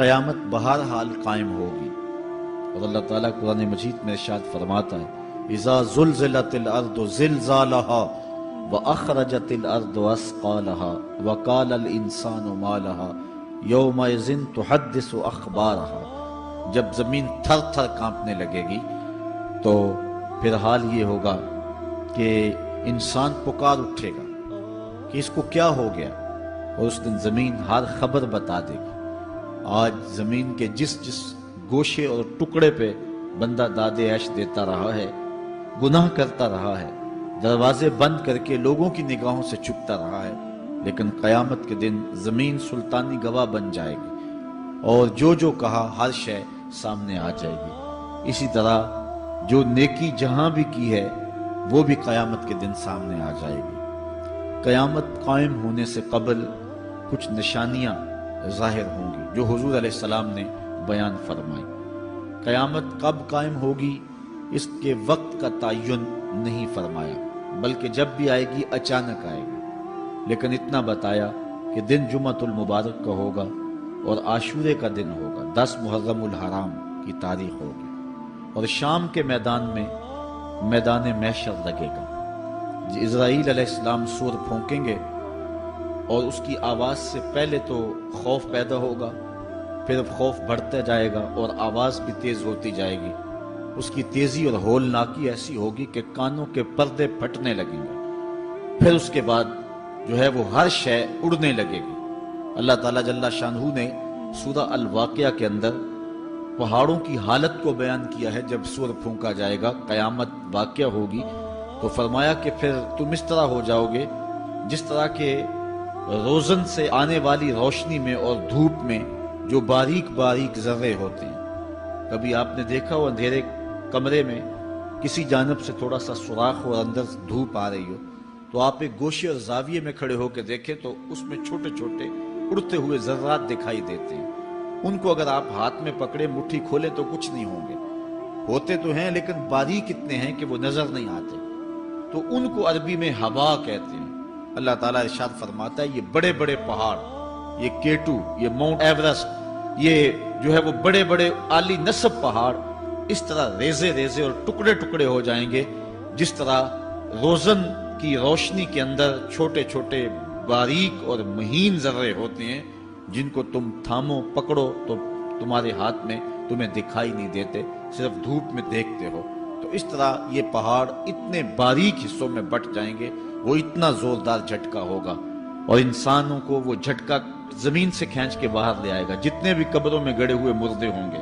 قیامت بہرحال قائم ہوگی، اور اللہ تعالیٰ قرآن مجید میں ارشاد فرماتا ہے اذا زلزلت الارض زلزالها واخرجت الارض اثقالها وقال الانسان ما لها یومئذ تحدث اخبارها۔ جب زمین تھر تھر کانپنے لگے گی تو پھر حال یہ ہوگا کہ انسان پکار اٹھے گا کہ اس کو کیا ہو گیا، اور اس دن زمین ہر خبر بتا دے گی۔ آج زمین کے جس گوشے اور ٹکڑے پہ بندہ داد عیش دیتا رہا ہے، گناہ کرتا رہا ہے، دروازے بند کر کے لوگوں کی نگاہوں سے چھپتا رہا ہے، لیکن قیامت کے دن زمین سلطانی گواہ بن جائے گی، اور جو کہا ہر شے سامنے آ جائے گی۔ اسی طرح جو نیکی جہاں بھی کی ہے وہ بھی قیامت کے دن سامنے آ جائے گی۔ قیامت قائم ہونے سے قبل کچھ نشانیاں ظاہر ہوں گی جو حضور علیہ السلام نے بیان فرمائی۔ قیامت کب قائم ہوگی اس کے وقت کا تعین نہیں فرمایا، بلکہ جب بھی آئے گی اچانک آئے گی، لیکن اتنا بتایا کہ دن جمعۃ المبارک کا ہوگا اور عاشورے کا دن ہوگا، 10 محرم الحرام کی تاریخ ہوگی، اور شام کے میدان میں میدان محشر لگے گا۔ اسرائیل علیہ السلام سور پھونکیں گے اور اس کی آواز سے پہلے تو خوف پیدا ہوگا، پھر خوف بڑھتا جائے گا اور آواز بھی تیز ہوتی جائے گی۔ اس کی تیزی اور ہولناکی ایسی ہوگی کہ کانوں کے پردے پھٹنے لگیں گے، پھر اس کے بعد جو ہے وہ ہر شے اڑنے لگے گی۔ اللہ تعالیٰ جل شانہ نے سورہ الواقعہ کے اندر پہاڑوں کی حالت کو بیان کیا ہے۔ جب سور پھونکا جائے گا، قیامت واقعہ ہوگی، تو فرمایا کہ پھر تم اس طرح ہو جاؤ گے جس طرح کہ روزن سے آنے والی روشنی میں اور دھوپ میں جو باریک باریک ذرے ہوتے ہیں۔ کبھی آپ نے دیکھا ہو اندھیرے کمرے میں کسی جانب سے تھوڑا سا سوراخ اور اندر دھوپ آ رہی ہو، تو آپ ایک گوشے اور زاویے میں کھڑے ہو کے دیکھیں تو اس میں چھوٹے چھوٹے اڑتے ہوئے ذرات دکھائی دیتے ہیں۔ ان کو اگر آپ ہاتھ میں پکڑے مٹھی کھولے تو کچھ نہیں ہوں گے، ہوتے تو ہیں لیکن باریک اتنے ہیں کہ وہ نظر نہیں آتے، تو ان کو عربی میں ہوا کہتے ہیں۔ اللہ تعالیٰ ارشاد فرماتا ہے یہ بڑے بڑے پہاڑ، یہ کیٹو، یہ ماؤنٹ ایورسٹ، یہ جو ہے وہ بڑے بڑے عالی نسب پہاڑ اس طرح ریزے ریزے اور ٹکڑے ٹکڑے ہو جائیں گے جس طرح روزن کی روشنی کے اندر چھوٹے چھوٹے باریک اور مہین ذرے ہوتے ہیں، جن کو تم تھامو پکڑو تو تمہارے ہاتھ میں تمہیں دکھائی نہیں دیتے، صرف دھوپ میں دیکھتے ہو۔ تو اس طرح یہ پہاڑ اتنے باریک حصوں میں بٹ جائیں گے، وہ اتنا زوردار جھٹکا ہوگا، اور انسانوں کو وہ جھٹکا زمین سے کھینچ کے باہر لے آئے گا۔ جتنے بھی قبروں میں گڑے ہوئے مردے ہوں گے،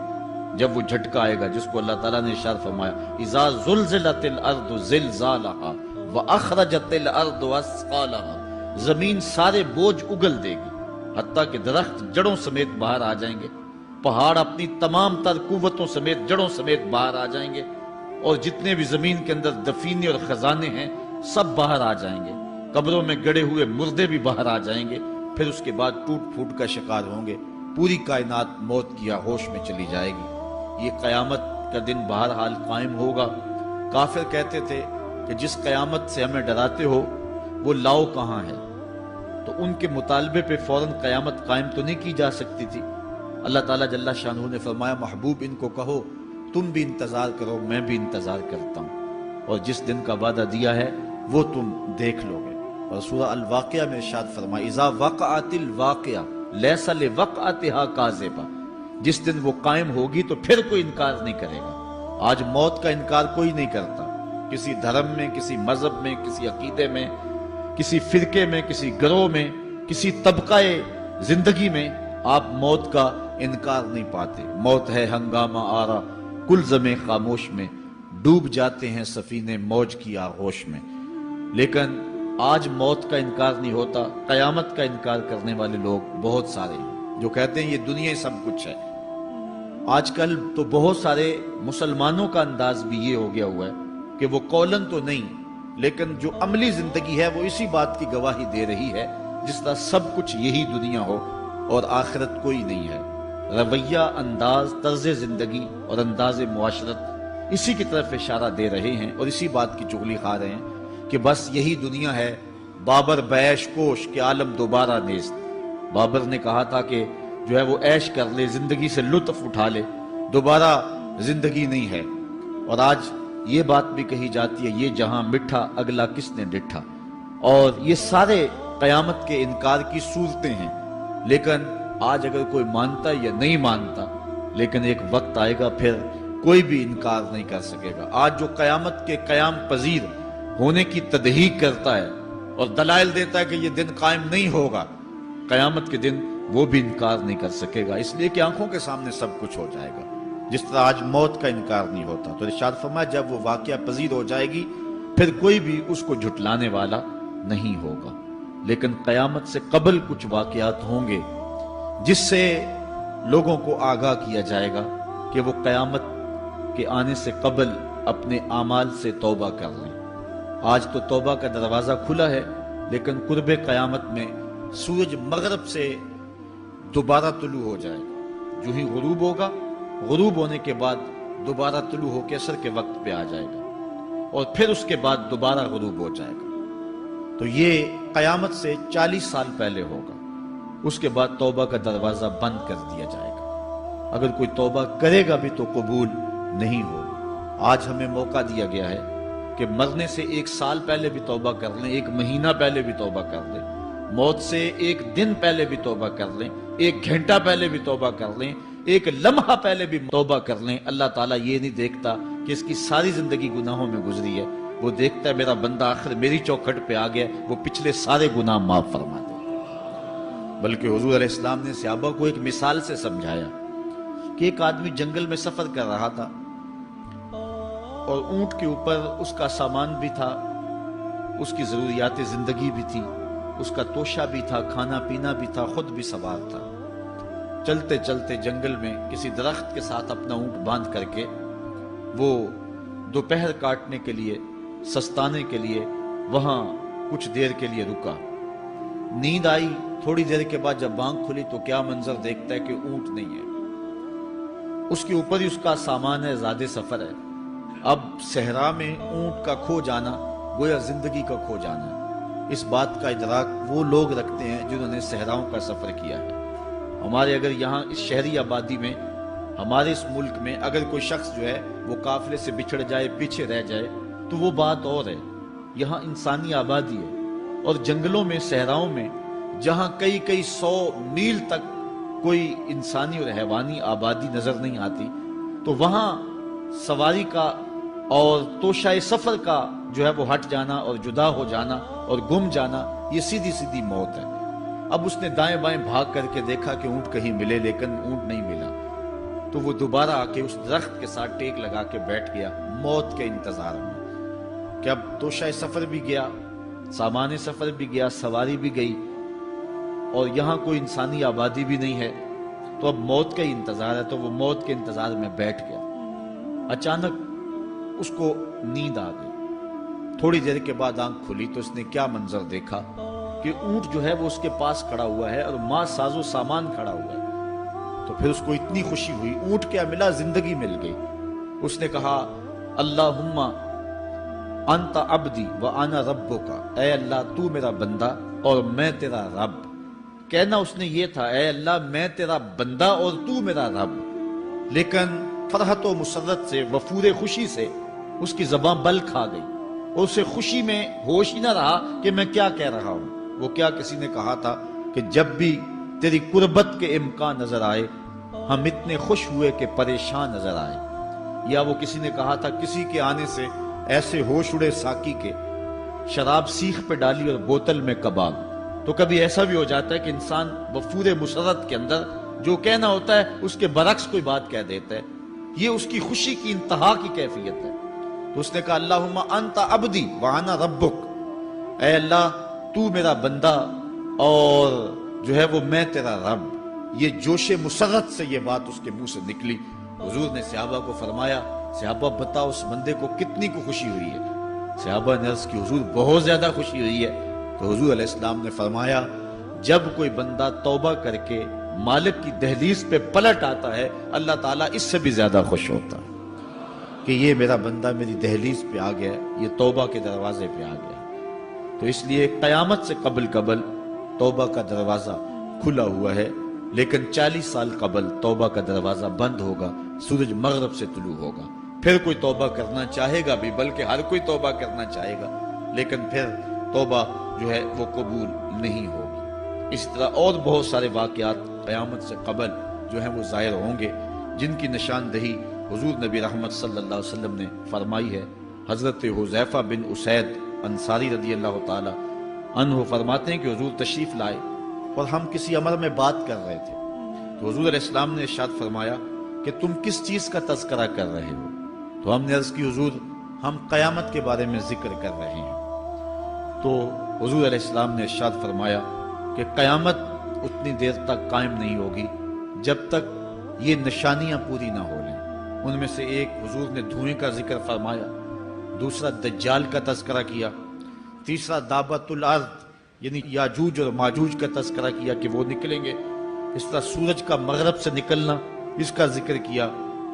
جب وہ جھٹکا آئے گا جس کو اللہ تعالیٰ نے ارشاد فرمایا اذا زلزلت الارض زلزالها واخرجت الارض اثقالها، زمین سارے بوجھ اگل دے گی، حتیٰ کہ درخت جڑوں سمیت باہر آ جائیں گے، پہاڑ اپنی تمام تر قوتوں سمیت جڑوں سمیت باہر آ جائیں گے، اور جتنے بھی زمین کے اندر دفینے اور خزانے ہیں سب باہر آ جائیں گے، قبروں میں گڑے ہوئے مردے بھی باہر آ جائیں گے، پھر اس کے بعد ٹوٹ پھوٹ کا شکار ہوں گے، پوری کائنات موت کی آغوش میں چلی جائے گی۔ یہ قیامت کا دن بہرحال قائم ہوگا۔ کافر کہتے تھے کہ جس قیامت سے ہمیں ڈراتے ہو وہ لاؤ کہاں ہے، تو ان کے مطالبے پہ فوراً قیامت قائم تو نہیں کی جا سکتی تھی۔ اللہ تعالیٰ جل شانہ نے فرمایا محبوب ان کو کہو تم بھی انتظار کرو، میں بھی انتظار کرتا ہوں، اور جس دن کا وعدہ دیا ہے وہ تم دیکھ لو گے۔ اور سورہ الواقعہ میں ارشاد فرمایا اذا وقعت الواقعہ لیس لوقعتها کاذبہ، جس دن وہ قائم ہوگی تو پھر کوئی انکار نہیں کرے گا۔ آج موت کا انکار کوئی نہیں کرتا، کسی دھرم میں، کسی مذہب میں، کسی عقیدے میں، کسی فرقے میں، کسی گروہ میں، کسی طبقہ زندگی میں آپ موت کا انکار نہیں پاتے۔ موت ہے ہنگامہ آرا کلزم خاموش میں، ڈوب جاتے ہیں سفینے موج کی آغوش میں، لیکن آج موت کا انکار نہیں ہوتا۔ قیامت کا انکار کرنے والے لوگ بہت سارے ہیں جو کہتے ہیں یہ دنیا سب کچھ ہے۔ آج کل تو بہت سارے مسلمانوں کا انداز بھی یہ ہو گیا ہوا ہے کہ وہ قولن تو نہیں لیکن جو عملی زندگی ہے وہ اسی بات کی گواہی دے رہی ہے جس طرح سب کچھ یہی دنیا ہو اور آخرت کوئی نہیں ہے۔ رویہ، انداز، طرز زندگی اور انداز معاشرت اسی کی طرف اشارہ دے رہے ہیں اور اسی بات کی چغلی کھا رہے ہیں کہ بس یہی دنیا ہے، بابر بیش کوش کہ عالم دوبارہ نیست۔ بابر نے کہا تھا کہ جو ہے وہ عیش کر لے، زندگی سے لطف اٹھا لے، دوبارہ زندگی نہیں ہے۔ اور آج یہ بات بھی کہی جاتی ہے، یہ جہاں مٹھا اگلا کس نے ڈٹھا، اور یہ سارے قیامت کے انکار کی صورتیں ہیں۔ لیکن آج اگر کوئی مانتا یا نہیں مانتا، لیکن ایک وقت آئے گا پھر کوئی بھی انکار نہیں کر سکے گا۔ آج جو قیامت کے قیام پذیر ہونے کی تدہیق کرتا ہے اور دلائل دیتا ہے کہ یہ دن قائم نہیں ہوگا، قیامت کے دن وہ بھی انکار نہیں کر سکے گا، اس لیے کہ آنکھوں کے سامنے سب کچھ ہو جائے گا، جس طرح آج موت کا انکار نہیں ہوتا۔ تو ارشاد فرمایا جب وہ واقعہ پذیر ہو جائے گی پھر کوئی بھی اس کو جھٹلانے والا نہیں ہوگا۔ لیکن قیامت سے قبل کچھ واقعات ہوں گے جس سے لوگوں کو آگاہ کیا جائے گا کہ وہ قیامت کے آنے سے قبل اپنے اعمال سے توبہ کر لیں۔ آج تو توبہ کا دروازہ کھلا ہے، لیکن قرب قیامت میں سورج مغرب سے دوبارہ طلوع ہو جائے گا، جو ہی غروب ہوگا، غروب ہونے کے بعد دوبارہ طلوع ہو کے عصر کے وقت پہ آ جائے گا، اور پھر اس کے بعد دوبارہ غروب ہو جائے گا۔ تو یہ قیامت سے 40 سال پہلے ہوگا، اس کے بعد توبہ کا دروازہ بند کر دیا جائے گا۔ اگر کوئی توبہ کرے گا بھی تو قبول نہیں ہوگی۔ آج ہمیں موقع دیا گیا ہے کہ مرنے سے 1 سال پہلے بھی توبہ کر لیں، 1 مہینہ پہلے بھی توبہ کر لیں، موت سے 1 دن پہلے بھی توبہ کر لیں، 1 گھنٹہ پہلے بھی توبہ کر لیں، 1 لمحہ پہلے بھی توبہ کر لیں۔ اللہ تعالیٰ یہ نہیں دیکھتا کہ اس کی ساری زندگی گناہوں میں گزری ہے، وہ دیکھتا ہے میرا بندہ آخر میری چوکھٹ پہ آ گیا، وہ پچھلے سارے گناہ معاف فرما دے۔ بلکہ حضور علیہ السلام نے صحابہ کو ایک مثال سے سمجھایا کہ ایک آدمی جنگل میں سفر کر رہا تھا، اور اونٹ کے اوپر اس کا سامان بھی تھا، اس کی ضروریات زندگی بھی تھی، اس کا توشہ بھی تھا، کھانا پینا بھی تھا، خود بھی سوار تھا۔ چلتے چلتے جنگل میں کسی درخت کے ساتھ اپنا اونٹ باندھ کر کے وہ دوپہر کاٹنے کے لیے، سستانے کے لیے وہاں کچھ دیر کے لیے رکا۔ نیند آئی، تھوڑی دیر کے بعد جب آنکھ کھلی تو کیا منظر دیکھتا ہے کہ اونٹ نہیں ہے، اس کے اوپر ہی اس کا سامان ہے، زیادہ سفر ہے۔ اب صحرا میں اونٹ کا کھو جانا گویا زندگی کا کھو جانا ہے۔ اس بات کا ادراک وہ لوگ رکھتے ہیں جنہوں نے صحراؤں کا سفر کیا ہے۔ ہمارے اگر یہاں اس شہری آبادی میں، ہمارے اس ملک میں اگر کوئی شخص جو ہے وہ قافلے سے بچھڑ جائے، پیچھے رہ جائے تو وہ بات اور ہے۔ یہاں انسانی آبادی ہے، اور جنگلوں میں، صحراؤں میں جہاں کئی کئی 100 میل تک کوئی انسانی اور حیوانی آبادی نظر نہیں آتی، تو وہاں سواری کا اور توشہ سفر کا جو ہے وہ ہٹ جانا اور جدا ہو جانا اور گم جانا، یہ سیدھی سیدھی موت ہے۔ اب اس نے دائیں بائیں بھاگ کر کے دیکھا کہ اونٹ کہیں ملے، لیکن اونٹ نہیں ملا، تو وہ دوبارہ آ کے اس درخت کے ساتھ ٹیک لگا کے بیٹھ گیا موت کے انتظار میں کہ اب توشہ سفر بھی گیا، سامان سفر بھی گیا، سواری بھی گئی، اور یہاں کوئی انسانی آبادی بھی نہیں ہے، تو اب موت کا ہی انتظار ہے۔ تو وہ موت کے انتظار میں بیٹھ گیا۔ اچانک اس کو نیند آ گئی، تھوڑی دیر کے بعد آنکھ کھلی تو اس نے کیا منظر دیکھا کہ اونٹ جو ہے وہ اس کے پاس کھڑا ہوا ہے اور ماں ساز و سامان کھڑا ہوا ہے۔ تو پھر اس کو اتنی خوشی ہوئی، اونٹ کیا ملا، زندگی مل گئی۔ اس نے کہا اللہم انت عبدی وانا ربک، اے اللہ تو میرا بندہ اور میں تیرا رب۔ کہنا اس نے یہ تھا اے اللہ میں تیرا بندہ اور تو میرا رب، لیکن فرحت و مسرت سے، وفور خوشی سے اس کی زبان بل کھا گئی، اور اسے خوشی میں ہوش ہی نہ رہا کہ میں کیا کہہ رہا ہوں۔ وہ کیا کسی نے کہا تھا کہ جب بھی تیری قربت کے امکان نظر آئے ہم اتنے خوش ہوئے کہ پریشان نظر آئے، یا وہ کسی نے کہا تھا کسی کے آنے سے ایسے ہوش اڑے ساقی کے، شراب سیخ پہ ڈالی اور بوتل میں کباب۔ تو کبھی ایسا بھی ہو جاتا ہے کہ انسان وفور مسرت کے اندر جو کہنا ہوتا ہے اس کے برعکس کوئی بات کہہ دیتا ہے، یہ اس کی خوشی کی انتہا کی کیفیت ہے۔ تو اس نے کہا اللہم انت عبدی وانا ربک، اے اللہ تو میرا بندہ اور جو ہے وہ میں تیرا رب۔ یہ جوش مسرت سے یہ بات اس کے منہ سے نکلی۔ حضور نے صحابہ کو فرمایا صحابہ بتاؤ اس بندے کو کتنی کو خوشی ہوئی ہے؟ صحابہ نے عرض کی حضور بہت زیادہ خوشی ہوئی ہے۔ تو حضور علیہ السلام نے فرمایا جب کوئی بندہ توبہ کر کے مالک کی دہلیز پہ پلٹ آتا ہے اللہ تعالیٰ اس سے بھی زیادہ خوش ہوتا ہے کہ یہ میرا بندہ میری دہلیز پہ آ گیا، یہ توبہ کے دروازے پہ آ گیا۔ تو اس لیے قیامت سے قبل توبہ کا دروازہ کھلا ہوا ہے، لیکن 40 سال قبل توبہ کا دروازہ بند ہوگا، سورج مغرب سے طلوع ہوگا، پھر کوئی توبہ کرنا چاہے گا بھی، بلکہ ہر کوئی توبہ کرنا چاہے گا، لیکن پھر توبہ جو ہے وہ قبول نہیں ہوگی۔ اس طرح اور بہت سارے واقعات قیامت سے قبل جو ہیں وہ ظاہر ہوں گے، جن کی نشاندہی حضور نبی رحمت صلی اللہ علیہ وسلم نے فرمائی ہے۔ حضرت حذیفہ بن اسید انصاری رضی اللہ تعالی عنہ فرماتے ہیں کہ حضور تشریف لائے اور ہم کسی امر میں بات کر رہے تھے، تو حضور علیہ السلام نے ارشاد فرمایا کہ تم کس چیز کا تذکرہ کر رہے ہو؟ تو ہم نے عرض کی حضور ہم قیامت کے بارے میں ذکر کر رہے ہیں۔ تو حضور علیہ السلام نے ارشاد فرمایا کہ قیامت اتنی دیر تک قائم نہیں ہوگی جب تک یہ نشانیاں پوری نہ ہو لیں۔ ان میں سے ایک حضور نے دھوئیں کا ذکر فرمایا، دوسرا دجال کا تذکرہ کیا، تیسرا دابت الارض یعنی یاجوج اور ماجوج کا تذکرہ کیا کہ وہ نکلیں گے، اس طرح سورج کا مغرب سے نکلنا اس کا ذکر کیا،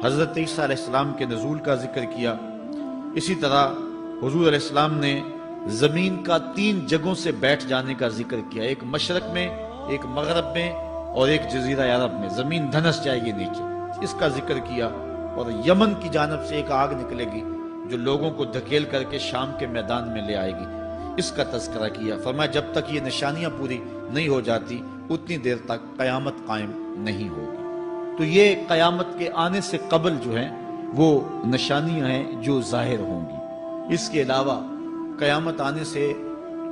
حضرت عیسیٰ علیہ السلام کے نزول کا ذکر کیا۔ اسی طرح حضور علیہ السلام نے زمین کا 3 جگہوں سے بیٹھ جانے کا ذکر کیا، ایک مشرق میں، ایک مغرب میں اور ایک جزیرہ عرب میں، زمین دھنس جائے گی نیچے، اس کا ذکر کیا۔ اور یمن کی جانب سے ایک آگ نکلے گی جو لوگوں کو دھکیل کر کے شام کے میدان میں لے آئے گی، اس کا تذکرہ کیا۔ فرمایا جب تک یہ نشانیاں پوری نہیں ہو جاتی اتنی دیر تک قیامت قائم نہیں ہوگی۔ تو یہ قیامت کے آنے سے قبل جو ہیں وہ نشانیاں ہیں جو ظاہر ہوں گی۔ اس کے علاوہ قیامت آنے سے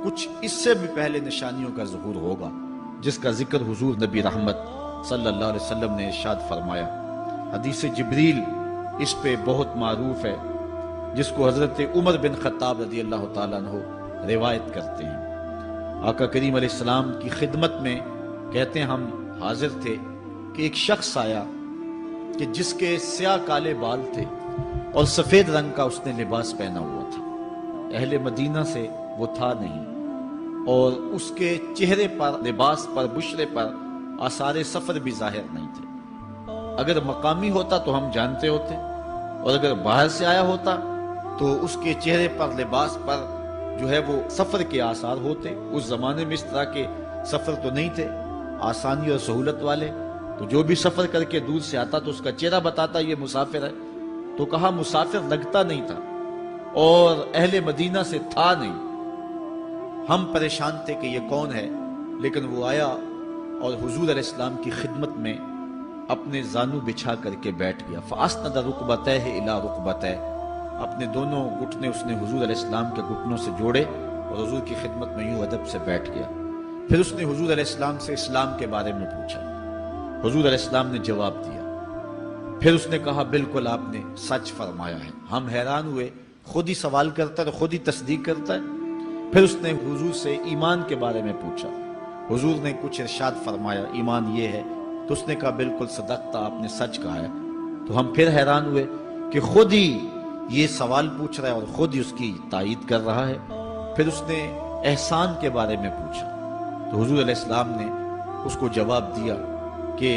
کچھ اس سے بھی پہلے نشانیوں کا ظہور ہوگا، جس کا ذکر حضور نبی رحمت صلی اللہ علیہ وسلم نے ارشاد فرمایا۔ حدیث جبریل اس پہ بہت معروف ہے، جس کو حضرت عمر بن خطاب رضی اللہ تعالیٰ عنہ روایت کرتے ہیں۔ آقا کریم علیہ السلام کی خدمت میں کہتے ہیں ہم حاضر تھے کہ ایک شخص آیا کہ جس کے سیاہ کالے بال تھے اور سفید رنگ کا اس نے لباس پہنا ہوا تھا، اہل مدینہ سے وہ تھا نہیں، اور اس کے چہرے پر، لباس پر، بشرے پر آثار سفر بھی ظاہر نہیں تھے۔ اگر مقامی ہوتا تو ہم جانتے ہوتے، اور اگر باہر سے آیا ہوتا تو اس کے چہرے پر، لباس پر جو ہے وہ سفر کے آثار ہوتے۔ اس زمانے میں اس طرح کے سفر تو نہیں تھے آسانی اور سہولت والے، تو جو بھی سفر کر کے دور سے آتا تو اس کا چہرہ بتاتا یہ مسافر ہے۔ تو کہا مسافر لگتا نہیں تھا اور اہل مدینہ سے تھا نہیں۔ ہم پریشان تھے کہ یہ کون ہے، لیکن وہ آیا اور حضور علیہ السلام کی خدمت میں اپنے زانو بچھا کر کے بیٹھ گیا۔ فَأَسْنَدَ رُكْبَتَيْهِ إِلَىٰ رُكْبَتَيْهِ، اپنے دونوں گھٹنے اس نے حضور علیہ السلام کے گھٹنوں سے جوڑے اور حضور کی خدمت میں یوں ادب سے بیٹھ گیا۔ پھر اس نے حضور علیہ السلام سے اسلام کے بارے میں پوچھا، حضور علیہ السلام نے جواب دیا۔ پھر اس نے کہا بالکل آپ نے سچ فرمایا ہے۔ ہم حیران ہوئے، خود ہی سوال کرتا ہے اور خود ہی تصدیق کرتا ہے۔ پھر اس نے حضور سے ایمان کے بارے میں پوچھا، حضور نے کچھ ارشاد فرمایا ایمان یہ ہے، تو اس نے کہا بالکل صدقتا، آپ نے سچ کہا ہے۔ تو ہم پھر حیران ہوئے کہ خود ہی یہ سوال پوچھ رہا ہے اور خود ہی اس کی تائید کر رہا ہے۔ پھر اس نے احسان کے بارے میں پوچھا، تو حضور علیہ السلام نے اس کو جواب دیا کہ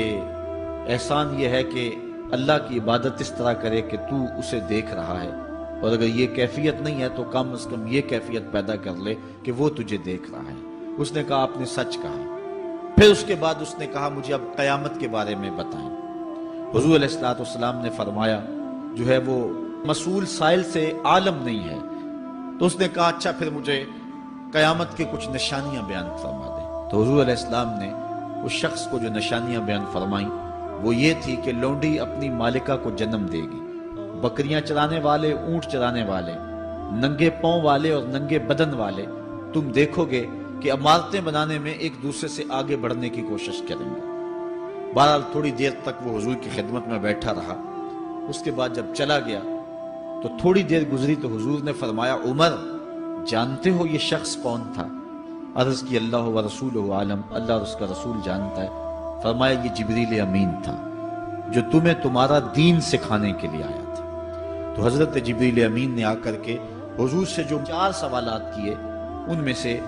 احسان یہ ہے کہ اللہ کی عبادت اس طرح کرے کہ تو اسے دیکھ رہا ہے، اور اگر یہ کیفیت نہیں ہے تو کم از کم یہ کیفیت پیدا کر لے کہ وہ تجھے دیکھ رہا ہے۔ اس نے کہا آپ نے سچ کہا۔ پھر اس کے بعد اس نے کہا مجھے اب قیامت کے بارے میں بتائیں۔ حضور علیہ السلام نے فرمایا جو ہے وہ مسئول سائل سے عالم نہیں ہے۔ تو اس نے کہا اچھا پھر مجھے قیامت کے کچھ نشانیاں بیان فرما دیں۔ تو حضور علیہ السلام نے اس شخص کو جو نشانیاں بیان فرمائیں وہ یہ تھی کہ لونڈی اپنی مالکہ کو جنم دے گی، بکریاں چرانے والے، اونٹ چرانے والے، ننگے پاؤں والے اور ننگے بدن والے تم دیکھو گے کہ عمارتیں بنانے میں ایک دوسرے سے آگے بڑھنے کی کوشش کریں گے۔ بہرحال تھوڑی دیر تک وہ حضور کی خدمت میں بیٹھا رہا۔ اس کے بعد جب چلا گیا تو تھوڑی دیر گزری تو حضور نے فرمایا عمر جانتے ہو یہ شخص کون تھا؟ عرض کی اللہ و رسولہ عالم، اللہ اور اس کا رسول جانتا ہے۔ فرمایا یہ جبریل امین تھا جو تمہیں تمہارا دین سکھانے کے لیے آیا تھا۔ تو حضرت جبریل امین نے آ کر کے حضور سے جو 4 سوالات کیے ان میں سے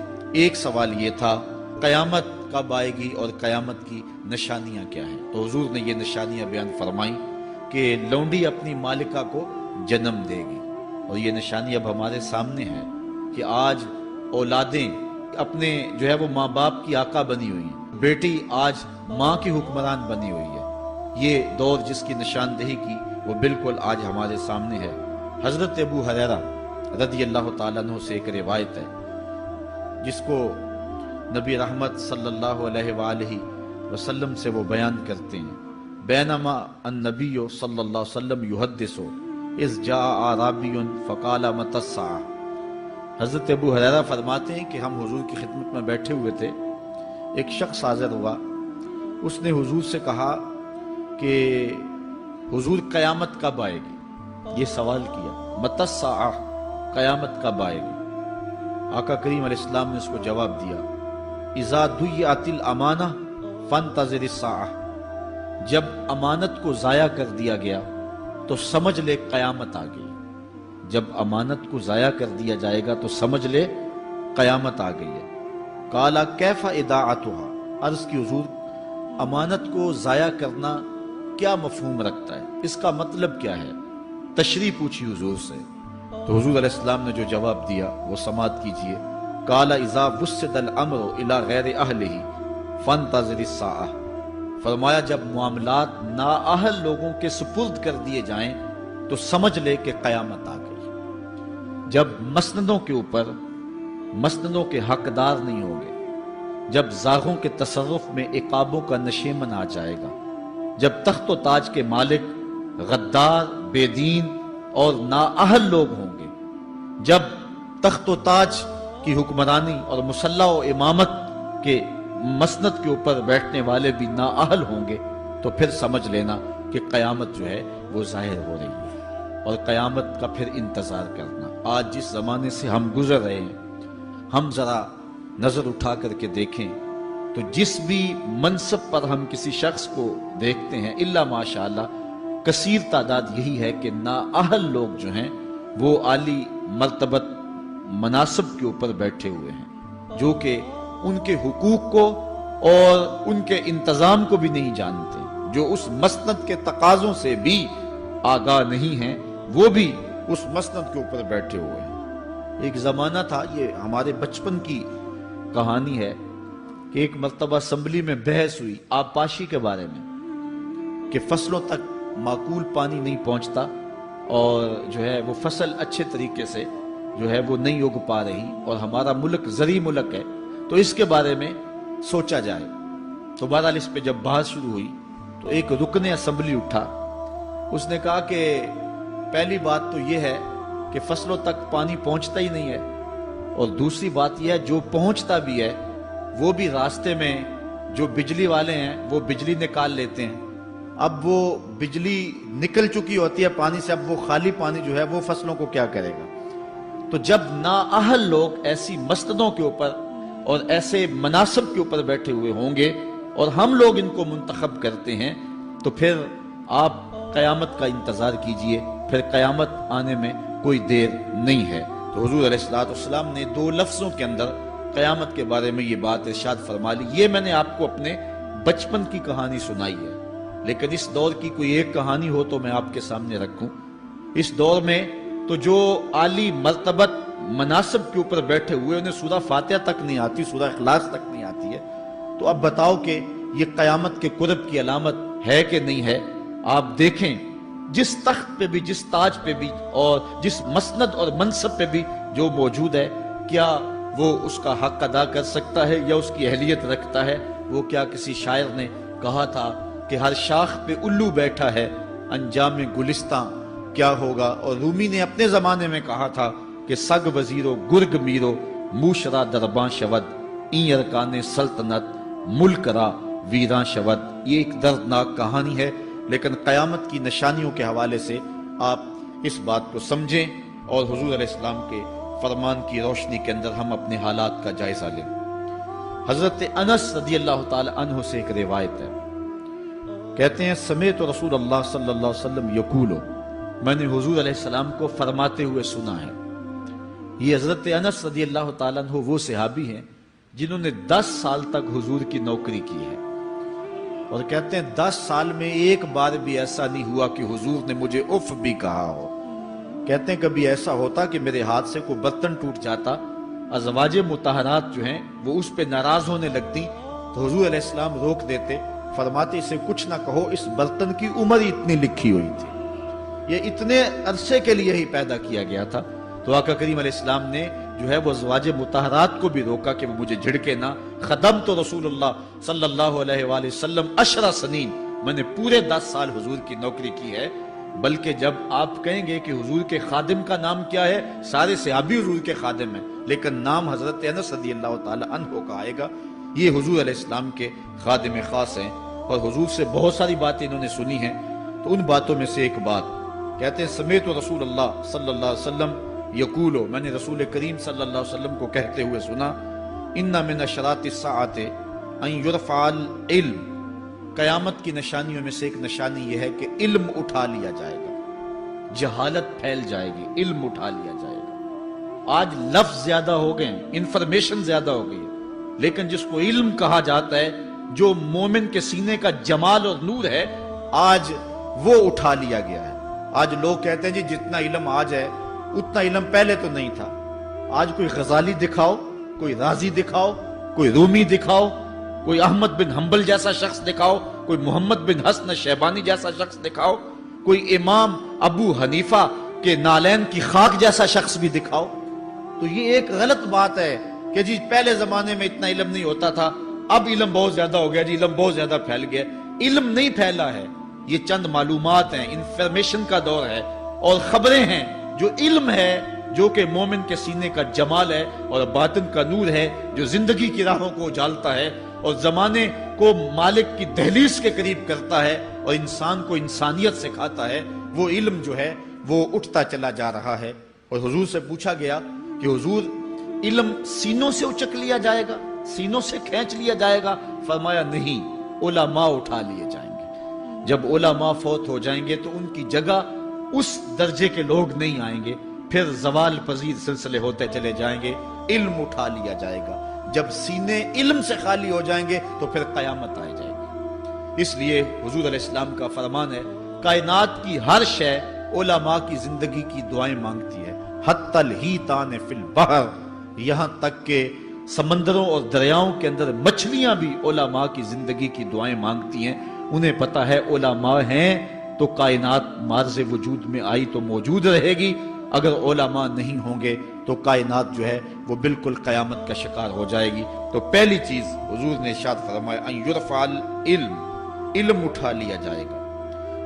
ایک سوال یہ تھا قیامت کب آئے گی اور قیامت کی نشانیاں کیا ہیں؟ تو حضور نے یہ نشانیاں بیان فرمائیں کہ لونڈی اپنی مالکہ کو جنم دے گی، اور یہ نشانی اب ہمارے سامنے ہے کہ آج اولادیں اپنے جو ہے وہ ماں باپ کی آقا بنی ہوئی ہیں، بیٹی آج ماں کی حکمران بنی ہوئی ہے۔ یہ دور جس کی نشاندہی کی وہ بالکل آج ہمارے سامنے ہے۔ حضرت ابو ہریرہ رضی اللہ تعالیٰ عنہ سے ایک روایت ہے جس کو نبی رحمت صلی اللہ علیہ وآلہ وسلم سے وہ بیان کرتے ہیں۔ بینما النبی صلی اللہ علیہ وسلم یحدث اذ جاء اعرابی فقال متی الساعہ۔ حضرت ابو ہریرہ فرماتے ہیں کہ ہم حضور کی خدمت میں بیٹھے ہوئے تھے، ایک شخص حاضر ہوا، اس نے حضور سے کہا کہ حضور قیامت کب آئے گی؟ یہ سوال کیا، متی الساعہ، قیامت کب آئے گی؟ آقا کریم علیہ السلام نے اس کو جواب دیا، اذا ضیعت الامانہ فانتظر الساعہ، جب امانت کو ضائع کر دیا گیا تو سمجھ لے قیامت آ گئی۔ جب امانت کو ضائع کر دیا جائے گا تو سمجھ لے قیامت آ گئی ہے۔ قالا کیف اضاعتها، عرض کی حضور امانت کو ضائع کرنا کیا مفہوم رکھتا ہے، اس کا مطلب کیا ہے؟ تشریح پوچھی حضور سے، تو حضور علیہ السلام نے جو جواب دیا وہ سماعت کیجئے۔ قال اذا وسد الامر الى غیر اہلہ فانتظر الساعہ، فرمایا جب معاملات نااہل لوگوں کے سپرد کر دیے جائیں تو سمجھ لے کہ قیامت آ گئی۔ جب مسندوں کے اوپر مسندوں کے حقدار نہیں ہوں گے، جب زاغوں کے تصرف میں عقابوں کا نشیمن آ جائے گا، جب تخت و تاج کے مالک غدار، بے دین اور نااہل لوگ ہوں گے، جب تخت و تاج کی حکمرانی اور مسلح و امامت کے مسند کے اوپر بیٹھنے والے بھی نااہل ہوں گے، تو پھر سمجھ لینا کہ قیامت جو ہے وہ ظاہر ہو رہی ہے، اور قیامت کا پھر انتظار کرنا۔ آج جس زمانے سے ہم گزر رہے ہیں، ہم ذرا نظر اٹھا کر کے دیکھیں تو جس بھی منصب پر ہم کسی شخص کو دیکھتے ہیں، الا ماشاءاللہ کثیر تعداد یہی ہے کہ نااہل لوگ جو ہیں وہ عالی مرتبت مناصب کے اوپر بیٹھے ہوئے ہیں، جو کہ ان کے حقوق کو اور ان کے انتظام کو بھی نہیں جانتے، جو اس مسند کے تقاضوں سے بھی آگاہ نہیں ہیں، وہ بھی اس مسند کے اوپر بیٹھے ہوئے ہیں۔ ایک زمانہ تھا، یہ ہمارے بچپن کی کہانی ہے، کہ ایک مرتبہ اسمبلی میں بحث ہوئی آبپاشی کے بارے میں، کہ فصلوں تک معقول پانی نہیں پہنچتا اور جو ہے وہ فصل اچھے طریقے سے جو ہے وہ نہیں اگ پا رہی، اور ہمارا ملک زرعی ملک ہے، تو اس کے بارے میں سوچا جائے۔ تو بہرحال اس پہ جب بحث شروع ہوئی تو ایک رکن اسمبلی اٹھا، اس نے کہا کہ پہلی بات تو یہ ہے کہ فصلوں تک پانی پہنچتا ہی نہیں ہے، اور دوسری بات یہ ہے جو پہنچتا بھی ہے وہ بھی راستے میں جو بجلی والے ہیں وہ بجلی نکال لیتے ہیں، اب وہ بجلی نکل چکی ہوتی ہے پانی سے، اب وہ خالی پانی جو ہے وہ فصلوں کو کیا کرے گا؟ تو جب نااہل لوگ ایسی مسندوں کے اوپر اور ایسے مناصب کے اوپر بیٹھے ہوئے ہوں گے اور ہم لوگ ان کو منتخب کرتے ہیں، تو پھر آپ قیامت کا انتظار کیجئے، پھر قیامت آنے میں کوئی دیر نہیں ہے۔ تو حضور علیہ السلام نے 2 لفظوں کے اندر قیامت کے بارے میں یہ بات ارشاد فرما لی۔ یہ میں نے آپ کو اپنے بچپن کی کہانی سنائی ہے، لیکن اس دور کی کوئی ایک کہانی ہو تو میں آپ کے سامنے رکھوں۔ اس دور میں تو جو عالی مرتبت مناصب کے اوپر بیٹھے ہوئے انہیں سورہ فاتحہ تک نہیں آتی، سورہ اخلاص تک نہیں آتی ہے، تو اب بتاؤ کہ یہ قیامت کے قرب کی علامت ہے کہ نہیں ہے؟ آپ دیکھیں جس تخت پہ بھی، جس تاج پہ بھی، اور جس مسند اور منصب پہ بھی جو موجود ہے، کیا وہ اس کا حق ادا کر سکتا ہے یا اس کی اہلیت رکھتا ہے؟ وہ کیا کسی شاعر نے کہا تھا کہ ہر شاخ پہ الو بیٹھا ہے، انجام گلستاں کیا ہوگا؟ اور رومی نے اپنے زمانے میں کہا تھا کہ سگ وزیرو گرگ میرو موشرا درباں شود، این ارکان سلطنت ملک را ویراں شود۔ یہ ایک دردناک کہانی ہے، لیکن قیامت کی نشانیوں کے حوالے سے آپ اس بات کو سمجھیں اور حضور علیہ السلام کے فرمان کی روشنی کے اندر ہم اپنے حالات کا جائزہ لیں۔ حضرت انس رضی اللہ تعالی عنہ سے ایک روایت ہے، کہتے ہیں سمیت رسول اللہ صلی اللہ علیہ وسلم یقولو، میں نے حضور علیہ السلام کو فرماتے ہوئے سنا ہے۔ یہ حضرت انس رضی اللہ تعالیٰ عنہ وہ صحابی ہیں جنہوں نے 10 سال تک حضور کی نوکری کی ہے، اور کہتے ہیں 10 سال میں ایک بار بھی ایسا نہیں ہوا کہ حضور نے مجھے اف بھی کہا ہو۔ کہتے ہیں کبھی ایسا ہوتا کہ میرے ہاتھ سے کوئی برتن ٹوٹ جاتا، ازواج مطہرات جو ہیں وہ اس پہ ناراض ہونے لگتی تو حضور علیہ السلام روک دیتے، فرماتے اسے کچھ نہ کہو، اس برتن کی عمر ہی اتنی لکھی ہوئی تھی، یہ اتنے عرصے کے لیے ہی پیدا کیا گیا تھا۔ تو آقا کریم علیہ السلام نے جو ہے وہ ازواج مطہرات کو بھی روکا کہ وہ مجھے جھڑکے نہ۔ خدمت رسول اللہ صلی اللہ علیہ وآلہ وسلم 10 سنین، میں نے پورے 10 سال حضور کی نوکری کی ہے۔ بلکہ جب آپ کہیں گے کہ حضور کے خادم کا نام کیا ہے، سارے صحابی حضور کے خادم ہیں، لیکن نام حضرت انس رضی اللہ تعالی عنہ کا آئے گا، یہ حضور علیہ السلام کے خادم خاص ہیں، اور حضور سے بہت ساری باتیں انہوں نے سنی ہیں۔ تو ان باتوں میں سے ایک بات کہتے ہیں، سمیت رسول اللہ صلی اللہ علیہ وسلم یقولو، میں نے رسول کریم صلی اللہ علیہ وسلم کو کہتے ہوئے سنا، ان من اشراط الساعۃ ان یرفع العلم، قیامت کی نشانیوں میں سے ایک نشانی یہ ہے کہ علم اٹھا لیا جائے گا، جہالت پھیل جائے گی، علم اٹھا لیا جائے گا۔ آج لفظ زیادہ ہو گئے ہیں، انفارمیشن زیادہ ہو گئی ہے، لیکن جس کو علم کہا جاتا ہے، جو مومن کے سینے کا جمال اور نور ہے، آج وہ اٹھا لیا گیا ہے۔ آج لوگ کہتے ہیں جی جتنا علم آج ہے اتنا علم پہلے تو نہیں تھا۔ آج کوئی غزالی دکھاؤ، کوئی رازی دکھاؤ، کوئی رومی دکھاؤ، کوئی احمد بن حنبل جیسا شخص دکھاؤ، کوئی محمد بن حسن شیبانی جیسا شخص دکھاؤ، کوئی امام ابو حنیفہ کے نالین کی خاک جیسا شخص بھی دکھاؤ، تو یہ ایک غلط بات ہے کہ جی پہلے زمانے میں اتنا علم نہیں ہوتا تھا، اب علم بہت زیادہ ہو گیا، جی علم بہت زیادہ پھیل گیا۔ علم نہیں پھیلا ہے، یہ چند معلومات ہیں، انفارمیشن کا دور ہے، اور خبریں ہیں۔ جو علم ہے، جو کہ مومن کے سینے کا جمال ہے اور باطن کا نور ہے، جو زندگی کی راہوں کو اجالتا ہے اور زمانے کو مالک کی دہلیز کے قریب کرتا ہے اور انسان کو انسانیت سکھاتا ہے، وہ علم جو ہے وہ اٹھتا چلا جا رہا ہے۔ اور حضور سے پوچھا گیا کہ حضور علم سینوں سے اچک لیا جائے گا، سینوں سے کھینچ لیا جائے گا؟ فرمایا نہیں، علماء اٹھا لیے جائیں گے۔ جب علماء فوت ہو جائیں گے تو ان کی جگہ اس درجے کے لوگ نہیں آئیں گے، پھر زوال پذیر سلسلے ہوتے چلے جائیں گے، علم اٹھا لیا جائے گا۔ جب سینے علم سے خالی ہو جائیں گے تو پھر قیامت آ جائے گی۔ اس لیے حضور علیہ السلام کا فرمان ہے، کائنات کی ہر شے علماء کی زندگی کی دعائیں مانگتی ہے، حتی الحیتان فی البحر، یہاں تک کہ سمندروں اور دریاؤں کے اندر مچھلیاں بھی علماء کی زندگی کی دعائیں مانگتی ہیں۔ انہیں پتا ہے علماء ہیں تو کائنات معرض وجود میں آئی تو موجود رہے گی، اگر علماء نہیں ہوں گے تو کائنات جو ہے وہ بالکل قیامت کا شکار ہو جائے گی۔ تو پہلی چیز حضور نے ارشاد فرمایا، ان یرفع العلم، علم اٹھا لیا جائے گا،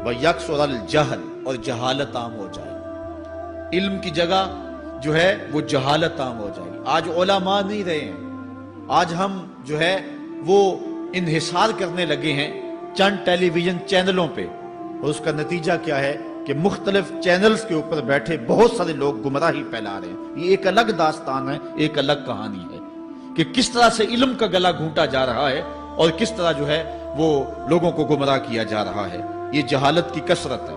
ویکثر الجہل، اور جہالت عام ہو جائے گی۔ علم کی جگہ جو ہے وہ جہالت عام ہو جائے گی۔ آج علماء نہیں رہے ہیں، آج ہم جو ہے وہ انحصار کرنے لگے ہیں چند ٹیلی ویژن چینلوں پہ، اور اس کا نتیجہ کیا ہے کہ مختلف چینلز کے اوپر بیٹھے بہت سارے لوگ گمراہی پھیلا رہے ہیں۔ یہ ایک الگ داستان ہے، ایک الگ کہانی ہے کہ کس طرح سے علم کا گلا گھونٹا جا رہا ہے اور کس طرح جو ہے وہ لوگوں کو گمراہ کیا جا رہا ہے۔ یہ جہالت کی کثرت ہے۔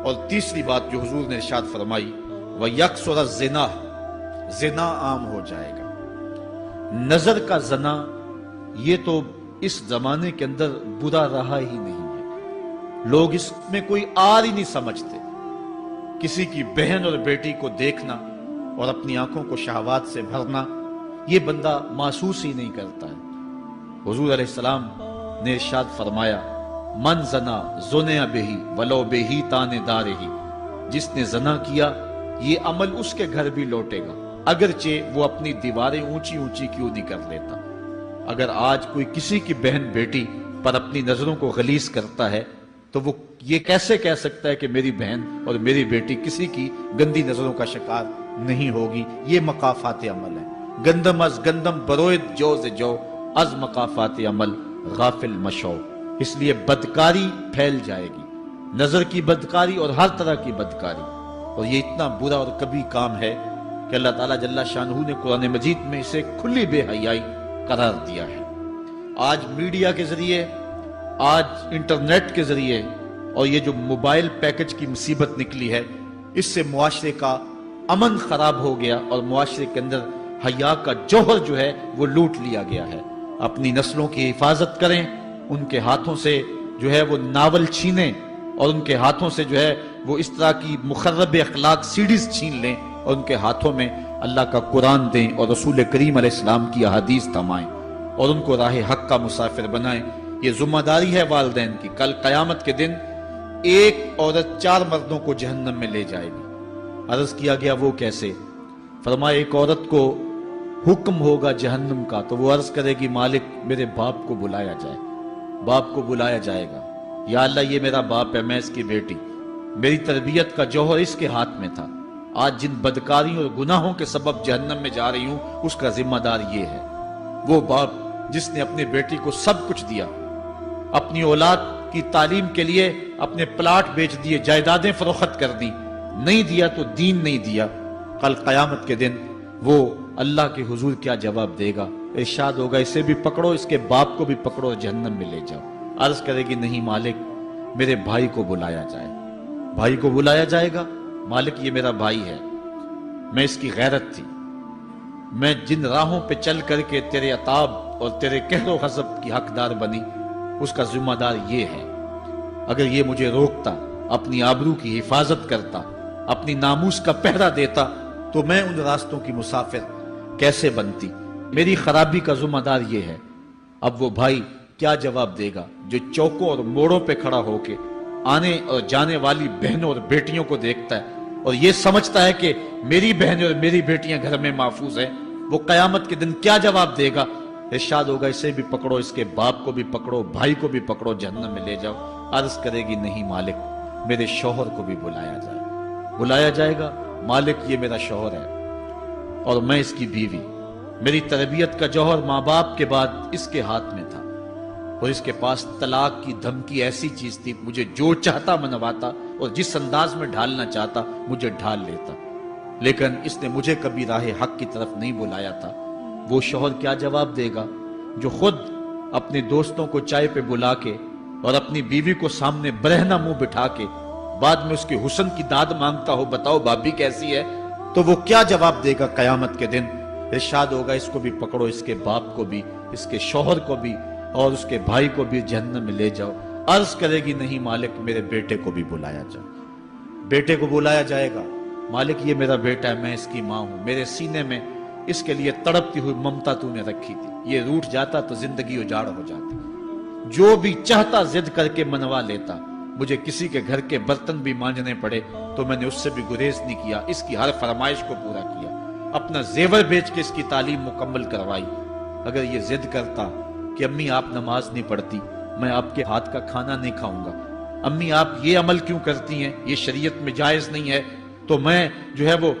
اور تیسری بات جو حضور نے ارشاد فرمائی، وَيَكْسُرَ الزِّنَا، زنا عام ہو جائے گا۔ نظر کا زنا یہ تو اس زمانے کے اندر برا رہا ہی نہیں ہے، لوگ اس میں کوئی آر ہی نہیں سمجھتے۔ کسی کی بہن اور بیٹی کو دیکھنا اور اپنی آنکھوں کو شہوات سے بھرنا، یہ بندہ محسوس ہی نہیں کرتا ہے۔ حضور علیہ السلام نے ارشاد فرمایا، من زنا زنیا بہی ولو بہی تان دارہی، جس نے زنا کیا یہ عمل اس کے گھر بھی لوٹے گا، اگرچہ وہ اپنی دیواریں اونچی اونچی کیوں نہیں کر لیتا۔ اگر آج کوئی کسی کی بہن بیٹی پر اپنی نظروں کو غلیظ کرتا ہے تو وہ یہ کیسے کہہ سکتا ہے کہ میری بہن اور میری بیٹی کسی کی گندی نظروں کا شکار نہیں ہوگی؟ یہ مقافات عمل ہے۔ گندم از گندم بروید جو ز جو، از مقافات عمل غافل مشو۔ اس لیے بدکاری پھیل جائے گی، نظر کی بدکاری اور ہر طرح کی بدکاری، اور یہ اتنا برا اور کبھی کام ہے کہ اللہ تعالیٰ جل شانہ نے قرآن مجید میں اسے کھلی بے حیائی قرار دیا ہے۔ آج میڈیا کے ذریعے، آج انٹرنیٹ کے ذریعے، اور یہ جو موبائل پیکج کی مصیبت نکلی ہے، اس سے معاشرے کا امن خراب ہو گیا اور معاشرے کے اندر حیا کا جوہر جو ہے وہ لوٹ لیا گیا ہے۔ اپنی نسلوں کی حفاظت کریں، ان کے ہاتھوں سے جو ہے وہ ناول چھینیں، اور ان کے ہاتھوں سے جو ہے وہ اس طرح کی مخرب اخلاق سیڈیز چھین لیں، اور ان کے ہاتھوں میں اللہ کا قرآن دیں اور رسول کریم علیہ السلام کی احادیث تھمائیں۔ اور ان کو راہ حق کا مسافر بنائیں۔ یہ ذمہ داری ہے والدین کی۔ کل قیامت کے دن ایک عورت 4 مردوں کو جہنم میں لے جائے گی۔ عرض کیا گیا وہ کیسے؟ فرمایا ایک عورت کو حکم ہوگا جہنم کا تو وہ عرض کرے گی مالک میرے باپ کو بلایا جائے۔ باپ کو بلایا جائے گا، یا اللہ یہ میرا باپ ہے، میں اس کی بیٹی، میری تربیت کا جوہر اس کے ہاتھ میں تھا، آج جن بدکاریوں اور گناہوں کے سبب جہنم میں جا رہی ہوں اس کا ذمہ دار یہ ہے۔ وہ باپ جس نے اپنی بیٹی کو سب کچھ دیا، اپنی اولاد کی تعلیم کے لیے اپنے پلاٹ بیچ دیے، جائیدادیں فروخت کر دی، نہیں دیا تو دین نہیں دیا، کل قیامت کے دن وہ اللہ کے حضور کیا جواب دے گا؟ ارشاد ہوگا اسے بھی پکڑو، اس کے باپ کو بھی پکڑو اور جہنم میں لے جاؤ۔ عرض کرے گی نہیں مالک میرے بھائی کو بلایا جائے۔ بھائی کو بلایا جائے گا، مالک یہ میرا بھائی ہے، میں اس کی غیرت تھی، میں جن راہوں پہ چل کر کے تیرے عتاب اور تیرے قہر و غضب کی حقدار بنی اس کا ذمہ دار یہ ہے۔ اگر یہ مجھے روکتا، اپنی آبرو کی حفاظت کرتا، اپنی ناموس کا پہرا دیتا تو میں ان راستوں کی مسافر کیسے بنتی؟ میری خرابی کا ذمہ دار یہ ہے۔ اب وہ بھائی کیا جواب دے گا جو چوکوں اور موڑوں پہ کھڑا ہو کے آنے اور جانے والی بہنوں اور بیٹیوں کو دیکھتا ہے اور یہ سمجھتا ہے کہ میری بہنیں اور میری بیٹیاں گھر میں محفوظ ہیں؟ وہ قیامت کے دن کیا جواب دے گا؟ ارشاد ہوگا اسے بھی پکڑو، اس کے باپ کو بھی پکڑو، بھائی کو بھی پکڑو، جہنم میں لے جاؤ۔ عرض کرے گی نہیں مالک میرے شوہر کو بھی بلایا جائے۔ بلایا جائے گا، مالک یہ میرا شوہر ہے اور میں اس کی بیوی، میری تربیت کا جوہر ماں باپ کے بعد اس کے ہاتھ میں تھا اور اس کے پاس طلاق کی دھمکی ایسی چیز تھی، مجھے جو چاہتا منواتا اور جس انداز میں ڈھالنا چاہتا مجھے ڈھال لیتا، لیکن اس نے مجھے کبھی راہ حق کی طرف نہیں بلایا تھا۔ وہ شوہر کیا جواب دے گا جو خود اپنے دوستوں کو چائے پہ بلا کے اور اپنی بیوی کو سامنے برہنہ منہ بٹھا کے بعد میں اس کے حسن کی داد مانگتا ہو، بتاؤ بھابی کیسی ہے؟ تو وہ کیا جواب دے گا قیامت کے دن؟ ارشاد ہوگا اس کو بھی پکڑو، اس کے باپ کو بھی، اس کے شوہر کو بھی اور اس کے بھائی کو بھی جہنم میں لے جاؤ۔ عرض کرے گی نہیں مالک میرے بیٹے کو بھی بلایا جائے۔ بیٹے کو بلایا جائے گا، مالک یہ میرا بیٹا ہے، میں اس کی ماں ہوں، میرے سینے میں اس کے لیے تڑپتی ہوئی ممتا تو نے رکھی تھی، یہ روٹھ جاتا تو زندگی اجاڑ ہو جاتی، جو بھی چاہتا ضد کر کے منوا لیتا، مجھے کسی کے گھر کے برتن بھی مانجنے پڑے تو میں نے اس سے بھی گریز نہیں کیا، اس کی ہر فرمائش کو پورا کیا، اپنا زیور بیچ کے اس کی تعلیم مکمل کروائی۔ اگر یہ ضد کرتا کہ امی آپ نماز نہیں پڑھتی، میں آپ کے ہاتھ کا کھانا نہیں کھاؤں گا، امی آپ یہ عمل کیوں کرتی ہیں، یہ شریعت میں جائز نہیں ہے، تو میں جو ہے وہ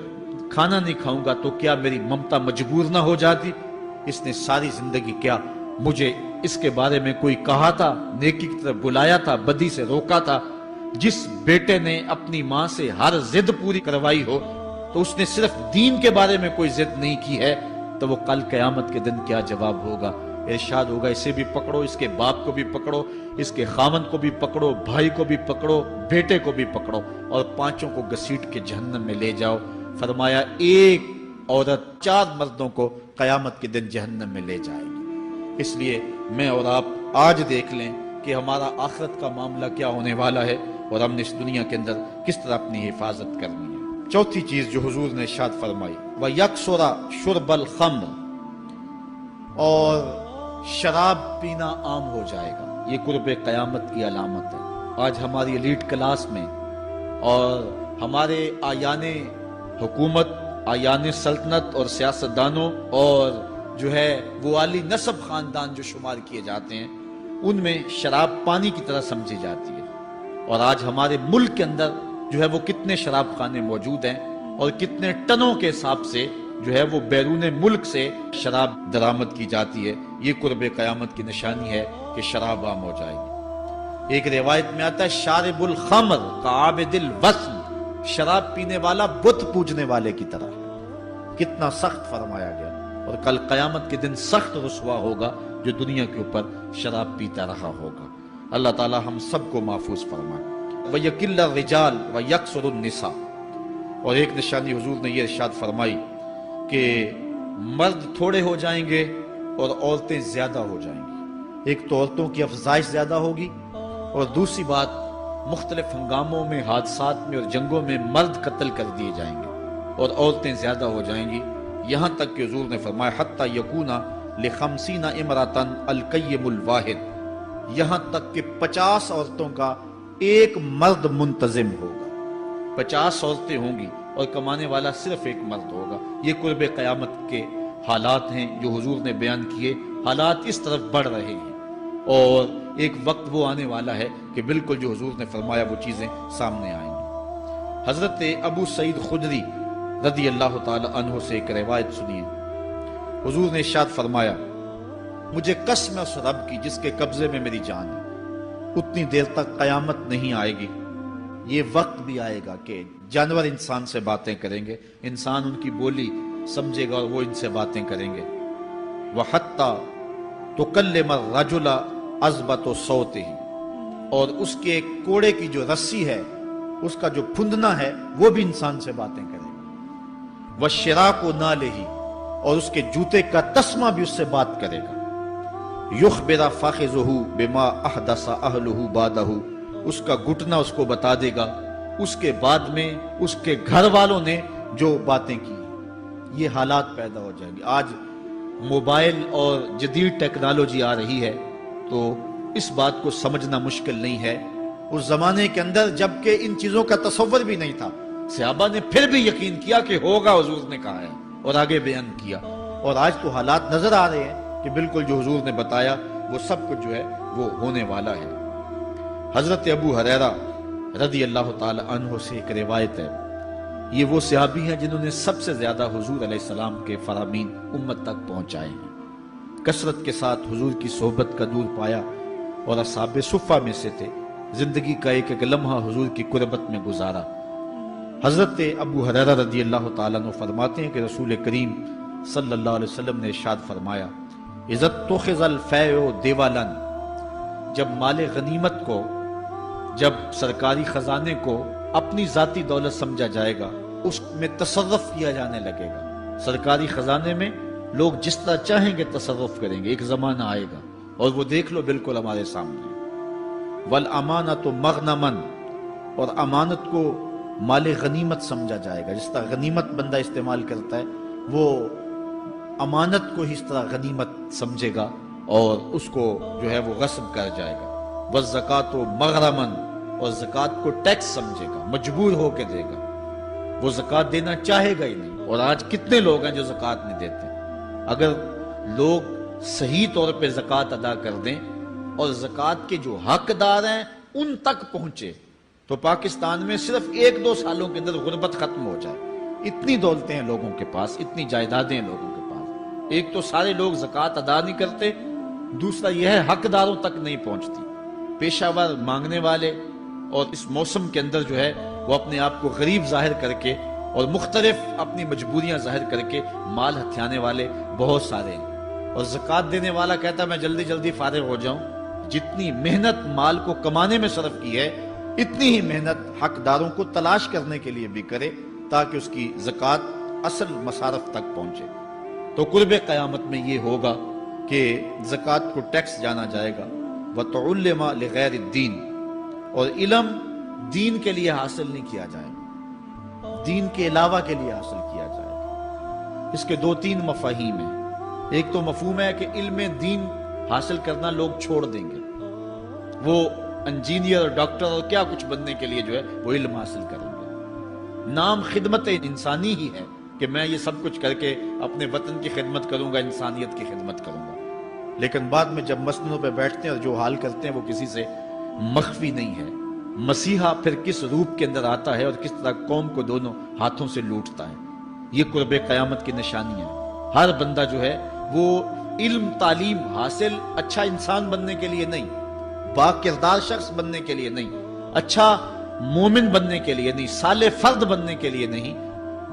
کھانا نہیں کھاؤں گا، تو کیا میری ممتا مجبور نہ ہو جاتی؟ اس نے ساری زندگی کیا مجھے اس کے بارے میں کوئی کہا تھا، نیکی کی طرف بلایا تھا، بدی سے روکا تھا؟ جس بیٹے نے اپنی ماں سے ہر ضد پوری کروائی ہو تو اس نے صرف دین کے بارے میں کوئی ضد نہیں کی ہے، تو وہ کل قیامت کے دن کیا جواب ہوگا؟ ارشاد ہوگا اسے بھی پکڑو، اس کے باپ کو بھی پکڑو، اس کے خامن کو بھی پکڑو، بھائی کو بھی پکڑو، بیٹے کو بھی پکڑو اور پانچوں کو گھسیٹ کے جہنم میں لے جاؤ۔ فرمایا ایک عورت 4 مردوں کو قیامت کے دن جہنم میں لے جائے گی۔ اس لیے میں اور آپ آج دیکھ لیں کہ ہمارا آخرت کا معاملہ کیا ہونے والا ہے اور ہم نے اس دنیا کے اندر کس طرح اپنی حفاظت کرنی ہے۔ چوتھی چیز جو حضور نے ارشاد فرمائی، وَيَكْسُرَ شُرْبَ الْخَمْرِ، اور شراب پینا عام ہو جائے گا۔ یہ قرب قیامت کی علامت ہے۔ آج ہماری ایلیٹ کلاس میں اور ہمارے آیان حکومت، آیان سلطنت اور سیاستدانوں اور جو ہے وہ عالی نسب خاندان جو شمار کیے جاتے ہیں، ان میں شراب پانی کی طرح سمجھی جاتی ہے۔ اور آج ہمارے ملک کے اندر جو ہے وہ کتنے شراب خانے موجود ہیں اور کتنے ٹنوں کے حساب سے جو ہے وہ بیرون ملک سے شراب درآمد کی جاتی ہے۔ یہ قرب قیامت کی نشانی ہے کہ شراب عام ہو جائے گی۔ ایک روایت میں آتا ہے شارب الخمر کعابد الوثن، شراب پینے والا بت پوجنے والے کی طرح۔ کتنا سخت فرمایا گیا، اور کل قیامت کے دن سخت رسوا ہوگا جو دنیا کے اوپر شراب پیتا رہا ہوگا۔ اللہ تعالی ہم سب کو محفوظ فرمائے۔ وَيَقِلَّ الرِّجَالُ وَيَكْثُرُ النِّسَاءُ، اور ایک نشانی حضور نے یہ ارشاد فرمائی کہ مرد تھوڑے ہو جائیں گے اور عورتیں زیادہ ہو جائیں گی۔ ایک تو عورتوں کی افزائش زیادہ ہوگی، اور دوسری بات مختلف ہنگاموں میں، حادثات میں اور جنگوں میں مرد قتل کر دیے جائیں گے اور عورتیں زیادہ ہو جائیں گی، یہاں تک کہ حضور نے فرمایا حتی یکونا لخمسین امراتن القیم الواحد، یہاں تک کہ 50 عورتوں کا ایک مرد منتظم ہوگا۔ 50 عورتیں ہوں گی اور کمانے والا صرف ایک مرد ہوگا۔ یہ قرب قیامت کے حالات ہیں جو حضور نے بیان کیے۔ حالات اس طرف بڑھ رہے ہیں اور ایک وقت وہ آنے والا ہے کہ بالکل جو حضور نے فرمایا وہ چیزیں سامنے آئیں گی۔ حضرت ابو سعید خدری رضی اللہ تعالی عنہ سے ایک روایت سنیے۔ حضور نے ارشاد فرمایا، مجھے قسم ہے اس رب کی جس کے قبضے میں میری جان ہے، اتنی دیر تک قیامت نہیں آئے گی، یہ وقت بھی آئے گا کہ جانور انسان سے باتیں کریں گے، انسان ان کی بولی سمجھے گا اور وہ ان سے باتیں کریں گے۔ وَحَتَّى تُكَلِّمَ الرَّجُلَ عَزْبَةُ صَوْتِهِ، اور اس کے کوڑے کی جو رسی ہے، اس کا جو پھندنا ہے، وہ بھی انسان سے باتیں کرے گا۔ وَالشِّرَاقُ نَالِهِ، اور اس کے جوتے کا تسمہ بھی اس سے بات کرے گا۔ یخبر فاخذہ بما احدث اہلہ بعدہ، اس کا گھٹنا اس کو بتا دے گا اس کے بعد میں اس کے گھر والوں نے جو باتیں کی۔ یہ حالات پیدا ہو جائیں گے۔ آج موبائل اور جدید ٹیکنالوجی آ رہی ہے تو اس بات کو سمجھنا مشکل نہیں ہے۔ اس زمانے کے اندر جب کہ ان چیزوں کا تصور بھی نہیں تھا، صحابہ نے پھر بھی یقین کیا کہ ہوگا، حضور نے کہا ہے اور آگے بیان کیا، اور آج تو حالات نظر آ رہے ہیں کہ بالکل جو حضور نے بتایا وہ سب کچھ جو ہے وہ ہونے والا ہے۔ حضرت ابو ہریرہ رضی اللہ تعالی عنہ سے ایک روایت ہے، یہ وہ صحابی ہیں جنہوں نے سب سے زیادہ حضور علیہ السلام کے فرامین امت تک پہنچائے ہیں، کثرت کے ساتھ حضور کی صحبت کا دور پایا اور اصحاب صفہ میں سے تھے، زندگی کا ایک ایک لمحہ حضور کی قربت میں گزارا۔ حضرت ابو ہریرہ رضی اللہ تعالیٰ عنہ فرماتے ہیں کہ رسول کریم صلی اللہ علیہ وسلم نے ارشاد فرمایا، اذا اتخذ الفیء دیوالا، جب مال غنیمت کو، جب سرکاری خزانے کو اپنی ذاتی دولت سمجھا جائے گا، اس میں تصرف کیا جانے لگے گا۔ سرکاری خزانے میں لوگ جس طرح چاہیں گے تصرف کریں گے، ایک زمانہ آئے گا اور وہ دیکھ لو بالکل ہمارے سامنے۔ والامانۃ مغنما، اور امانت کو مال غنیمت سمجھا جائے گا، جس طرح غنیمت بندہ استعمال کرتا ہے وہ امانت کو اس طرح غنیمت سمجھے گا اور اس کو جو ہے وہ غصب کر جائے گا۔ والزکوٰۃ مغرما، اور زکوٰۃ کو ٹیکس سمجھے گا، مجبور ہو کے دے گا، وہ زکوٰۃ دینا چاہے گا ہی نہیں۔ اور آج کتنے لوگ ہیں جو زکوٰۃ نہیں دیتے؟ اگر لوگ صحیح طور پہ زکوٰۃ ادا کر دیں اور زکوٰۃ کے جو حقدار ہیں ان تک پہنچے تو پاکستان میں صرف 1-2 سالوں کے اندر غربت ختم ہو جائے۔ اتنی دولتیں ہیں لوگوں کے پاس، اتنی جائیدادیں ہیں لوگوں کے پاس۔ ایک تو سارے لوگ زکوٰۃ ادا نہیں کرتے، دوسرا یہ ہے حقداروں تک نہیں پہنچتی۔ پیشہ ور مانگنے والے اور اس موسم کے اندر جو ہے وہ اپنے آپ کو غریب ظاہر کر کے اور مختلف اپنی مجبوریاں ظاہر کر کے مال ہتھیانے والے بہت سارے ہیں، اور زکوٰۃ دینے والا کہتا ہے میں جلدی جلدی فارغ ہو جاؤں۔ جتنی محنت مال کو کمانے میں صرف کی ہے، اتنی ہی محنت حقداروں کو تلاش کرنے کے لیے بھی کرے تاکہ اس کی زکوٰۃ اصل مصارف تک پہنچے۔ تو قرب قیامت میں یہ ہوگا کہ زکوٰۃ کو ٹیکس جانا جائے گا۔ وَتُعُلِّمَ لِغَيْرِ الدِّينِ، اور علم دین کے لیے حاصل نہیں کیا جائے گا، دین کے علاوہ کے لیے حاصل کیا جائے گا۔ اس کے 2-3 مفاہیم ہیں۔ ایک تو مفہوم ہے کہ علم دین حاصل کرنا لوگ چھوڑ دیں گے، وہ انجینئر، ڈاکٹر اور کیا کچھ بننے کے لیے جو ہے وہ علم حاصل کریں گے۔ نام خدمت انسانی ہی ہے کہ میں یہ سب کچھ کر کے اپنے وطن کی خدمت کروں گا، انسانیت کی خدمت کروں گا، لیکن بعد میں جب مسندوں پہ بیٹھتے ہیں اور جو حال کرتے ہیں وہ کسی سے مخفی نہیں ہے۔ مسیحا پھر کس روپ کے اندر آتا ہے اور کس طرح قوم کو دونوں ہاتھوں سے لوٹتا ہے، یہ قرب قیامت کی نشانی ہے۔ ہر بندہ جو ہے وہ علم تعلیم حاصل اچھا انسان بننے کے لیے نہیں، با کردار شخص بننے کے لیے نہیں، اچھا مومن بننے کے لیے نہیں، صالح فرد بننے کے لیے نہیں،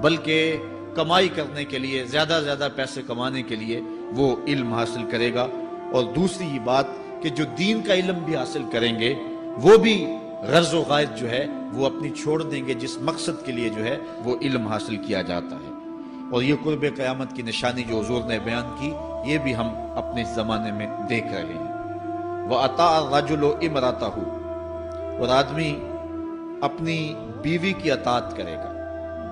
بلکہ کمائی کرنے کے لیے، زیادہ زیادہ پیسے کمانے کے لیے وہ علم حاصل کرے گا۔ اور دوسری یہ بات کہ جو دین کا علم بھی حاصل کریں گے وہ بھی غرض و غائد جو ہے وہ اپنی چھوڑ دیں گے جس مقصد کے لیے جو ہے وہ علم حاصل کیا جاتا ہے۔ اور یہ قرب قیامت کی نشانی جو حضور نے بیان کی، یہ بھی ہم اپنے زمانے میں دیکھ رہے ہیں۔ وَأَطَاعَ الرَّجُلُ امْرَأَتَهُ، اور آدمی اپنی بیوی کی اطاعت کرے گا،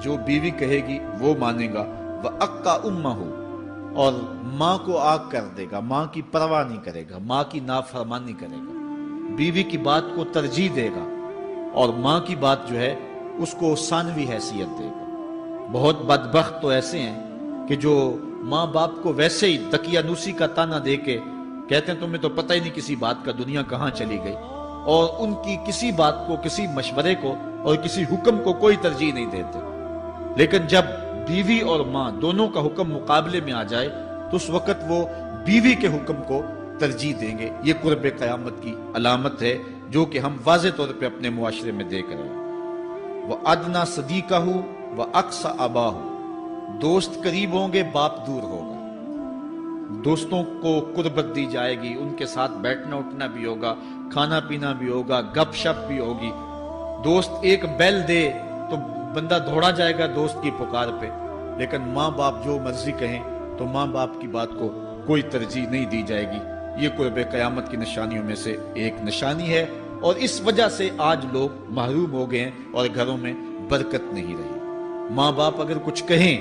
جو بیوی کہے گی وہ مانے گا۔ وَأَقَّ أُمَّهُ، اور ماں کو آگ کر دے گا، ماں کی پرواہ نہیں کرے گا، ماں کی نافرمانی کرے گا، بیوی کی بات کو ترجیح دے گا اور ماں کی بات جو ہے اس کو ثانوی حیثیت دے گا۔ بہت بدبخت تو ایسے ہیں کہ جو ماں باپ کو ویسے ہی دقیانوسی کا تانا دے کے کہتے ہیں تمہیں تو پتہ ہی نہیں کسی بات کا دنیا کہاں چلی گئی، اور ان کی کسی بات کو، کسی مشورے کو اور کسی حکم کو کوئی ترجیح نہیں دیتے۔ لیکن جب بیوی اور ماں دونوں کا حکم مقابلے میں آ جائے تو اس وقت وہ بیوی کے حکم کو ترجیح دیں گے۔ یہ قرب قیامت کی علامت ہے جو کہ ہم واضح طور پہ اپنے معاشرے میں دیکھ رہے ہیں۔ وَأَدْنَا صَدِيقَهُ وَأَقْصَى أَبَاهُ، دوست قریب ہوں گے، باپ دور ہوگا۔ دوستوں کو قربت دی جائے گی، ان کے ساتھ بیٹھنا اٹھنا بھی ہوگا، کھانا پینا بھی ہوگا، گپ شپ بھی ہوگی۔ دوست ایک بیل دے تو بندہ دوڑا جائے گا دوست کی پکار پہ، لیکن ماں باپ جو مرضی کہیں تو ماں باپ کی بات کو کوئی ترجیح نہیں دی جائے گی۔ یہ قرب قیامت کی نشانیوں میں سے ایک نشانی ہے، اور اس وجہ سے آج لوگ محروم ہو گئے ہیں اور گھروں میں برکت نہیں رہی۔ ماں باپ اگر کچھ کہیں،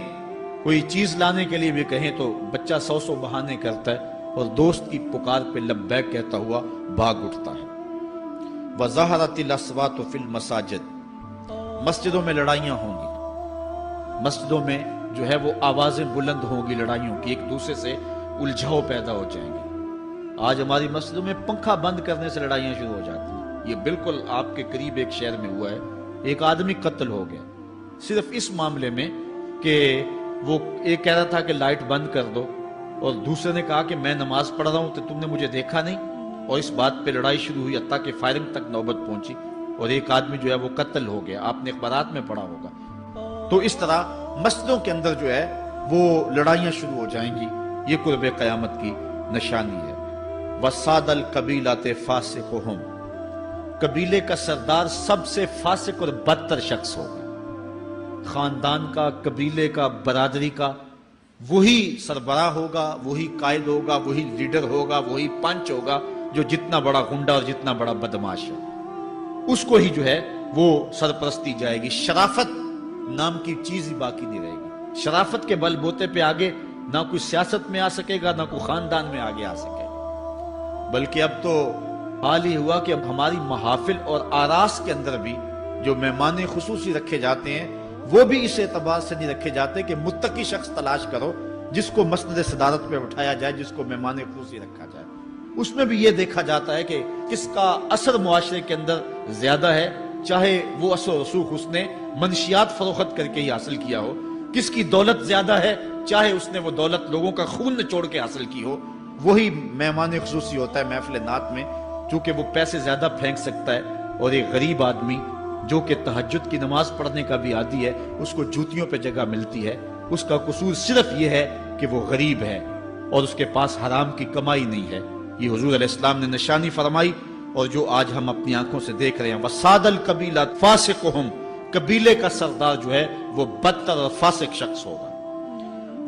کوئی چیز لانے کے لیے بھی کہیں تو بچہ سو سو بہانے کرتا ہے اور دوست کی پکار پہ لبیک کہتا ہوا بھاگ اٹھتا ہے۔ وَظَهَرَتِ الْأَصْوَاتُ فِي الْمَسَاجِدِ، مسجدوں میں لڑائیاں ہوں گی، مسجدوں میں جو ہے وہ آوازیں بلند ہوں گی لڑائیوں کی، ایک دوسرے سے الجھاؤ پیدا ہو جائیں گے۔ آج ہماری مسجدوں میں پنکھا بند کرنے سے لڑائیاں شروع ہو جاتی ہیں۔ یہ بالکل آپ کے قریب ایک شہر میں ہوا ہے، ایک آدمی قتل ہو گیا صرف اس معاملے میں کہ وہ ایک کہہ رہا تھا کہ لائٹ بند کر دو، اور دوسرے نے کہا کہ میں نماز پڑھ رہا ہوں تو تم نے مجھے دیکھا نہیں، اور اس بات پہ لڑائی شروع ہوئی، حتیٰ کہ فائرنگ تک نوبت پہنچی اور ایک آدمی جو ہے وہ قتل ہو گیا۔ آپ نے اخبارات میں پڑھا ہوگا۔ تو اس طرح مسجدوں کے اندر جو ہے وہ لڑائیاں شروع ہو جائیں گی، یہ قرب قیامت کی نشانی ہے۔ وَسَادَ الْقَبِيلَةِ فَاسِقُهُمْ، قبیلے کا سردار سب سے فاسق اور بدتر شخص ہوگا۔ خاندان کا، قبیلے کا، برادری کا وہی سربراہ ہوگا، وہی قائد ہوگا، وہی لیڈر ہوگا، وہی پنچ ہوگا جو جتنا بڑا غنڈہ اور جتنا بڑا بدماش ہے اس کو ہی جو ہے وہ سرپرستی جائے گی۔ شرافت نام کی چیز ہی باقی نہیں رہے گی۔ شرافت کے بل بوتے پہ آگے نہ کوئی سیاست میں آ سکے گا، نہ کوئی خاندان میں آگے آ سکے گا، بلکہ اب تو حال ہی ہوا کہ اب ہماری محافل اور آراس کے اندر بھی جو مہمان خصوصی رکھے جاتے ہیں وہ بھی اس اعتبار سے نہیں رکھے جاتے کہ متقی شخص تلاش کرو جس کو مسند صدارت پہ اٹھایا جائے، جس کو مہمان خصوصی رکھا جائے۔ اس میں بھی یہ دیکھا جاتا ہے کہ کس کا اثر معاشرے کے اندر زیادہ ہے، چاہے وہ اثر و رسوخ اس نے منشیات فروخت کر کے ہی حاصل کیا ہو، کس کی دولت زیادہ ہے، چاہے اس نے وہ دولت لوگوں کا خون نچوڑ کے حاصل کی ہو، وہی مہمان خصوصی ہوتا ہے محفل نعت میں، چونکہ وہ پیسے زیادہ پھینک سکتا ہے۔ اور ایک غریب آدمی جو کہ تہجد کی نماز پڑھنے کا بھی عادی ہے، اس کو جوتیوں پہ جگہ ملتی ہے، اس کا قصور صرف یہ ہے کہ وہ غریب ہے اور اس کے پاس حرام کی کمائی نہیں ہے۔ یہ حضور علیہ السلام نے نشانی فرمائی اور جو آج ہم اپنی آنکھوں سے دیکھ رہے ہیں۔ وَسَادَ الْقَبِيلَةِ فَاسِقُهُمْ، قبیلے کا سردار جو ہے وہ بدتر اور فاسق شخص ہوگا۔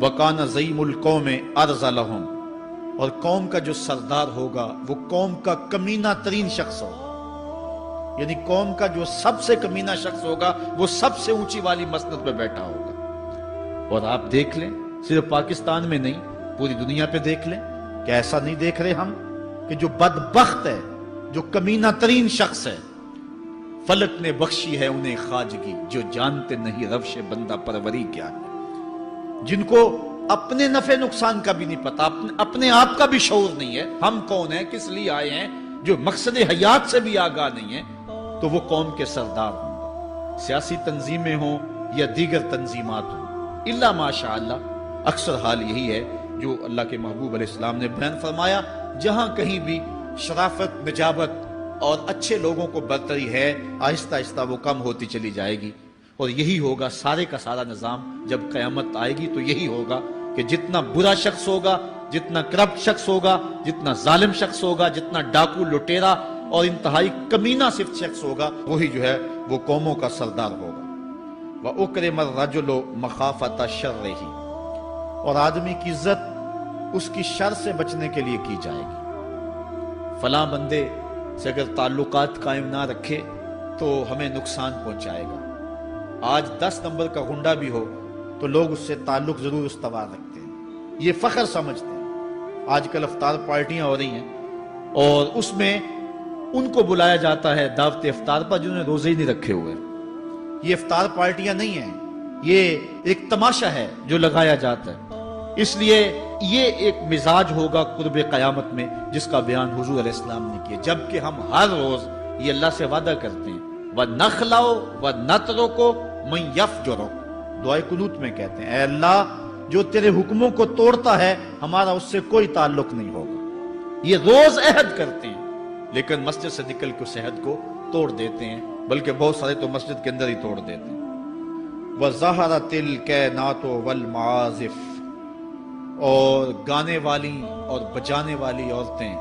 وَكَانَ زَعِيمُ الْقَوْمِ أَرْذَلَهُمْ، اور قوم کا جو سردار ہوگا وہ قوم کا کمینہ ترین شخص ہوگا، یعنی قوم کا جو سب سے کمینہ شخص ہوگا وہ سب سے اونچی والی مسند پہ بیٹھا ہوگا۔ اور آپ دیکھ لیں، صرف پاکستان میں نہیں پوری دنیا پہ دیکھ لیں کہ ایسا نہیں دیکھ رہے ہم کہ جو بدبخت ہے، جو کمینہ ترین شخص ہے، فلک نے بخشی ہے انہیں خواجگی، جو جانتے نہیں روش بندہ پروری کیا ہے، جن کو اپنے نفع نقصان کا بھی نہیں پتا، اپنے آپ کا بھی شعور نہیں ہے، ہم کون ہیں، کس لیے آئے ہیں، جو مقصد حیات سے بھی آگاہ نہیں ہے، تو وہ قوم کے سردار ہوں گے، سیاسی تنظیمیں ہوں یا دیگر تنظیمات ہوں، الا ماشاء اللہ۔ اکثر حال یہی ہے جو اللہ کے محبوب علیہ السلام نے بیان فرمایا، جہاں کہیں بھی شرافت، نجابت اور اچھے لوگوں کو برتری ہے، آہستہ آہستہ وہ کم ہوتی چلی جائے گی، اور یہی ہوگا سارے کا سارا نظام جب قیامت آئے گی تو یہی ہوگا کہ جتنا برا شخص ہوگا، جتنا کرپٹ شخص ہوگا، جتنا ظالم شخص ہوگا، جتنا ڈاکو لٹیرا اور انتہائی کمینہ صفت شخص ہوگا، وہی جو ہے وہ قوموں کا سردار ہوگا۔ وَأُكْرِمَ الرَّجُلُ مَخَافَةَ شَرِّهِ، اور آدمی کی عزت اس کی شر سے بچنے کے لیے کی جائے گی۔ فلاں بندے سے اگر تعلقات قائم نہ رکھے تو ہمیں نقصان پہنچائے گا۔ آج 10 نمبر کا غنڈہ بھی ہو تو لوگ اس سے تعلق ضرور استوار رکھتے ہیں، یہ فخر سمجھتے ہیں۔ آج کل افطار پارٹیاں ہو رہی ہیں اور اس میں ان کو بلایا جاتا ہے دعوت افطار پر جنہوں نے روزے ہی نہیں رکھے ہوئے۔ یہ افطار پارٹیاں نہیں ہیں، یہ ایک تماشا ہے جو لگایا جاتا ہے۔ اس لیے یہ ایک مزاج ہوگا قرب قیامت میں جس کا بیان حضور علیہ السلام نے کیا، جبکہ ہم ہر روز یہ اللہ سے وعدہ کرتے ہیں وَنَخْلَعُ وَنَتْرُكُ مَن يَفْجُرُ، دعائے قنوت میں کہتے ہیں اے اللہ جو تیرے حکموں کو توڑتا ہے ہمارا اس سے کوئی تعلق نہیں ہوگا۔ یہ روز عہد کرتے ہیں لیکن مسجد سے نکل کے اس عہد کو توڑ دیتے ہیں، بلکہ بہت سارے تو مسجد کے اندر ہی توڑ دیتے ہیں۔ وَظَهَرَتِ الْكَيْنَاتُ وَالْمَعَازِفُ، اور گانے والی اور بجانے والی عورتیں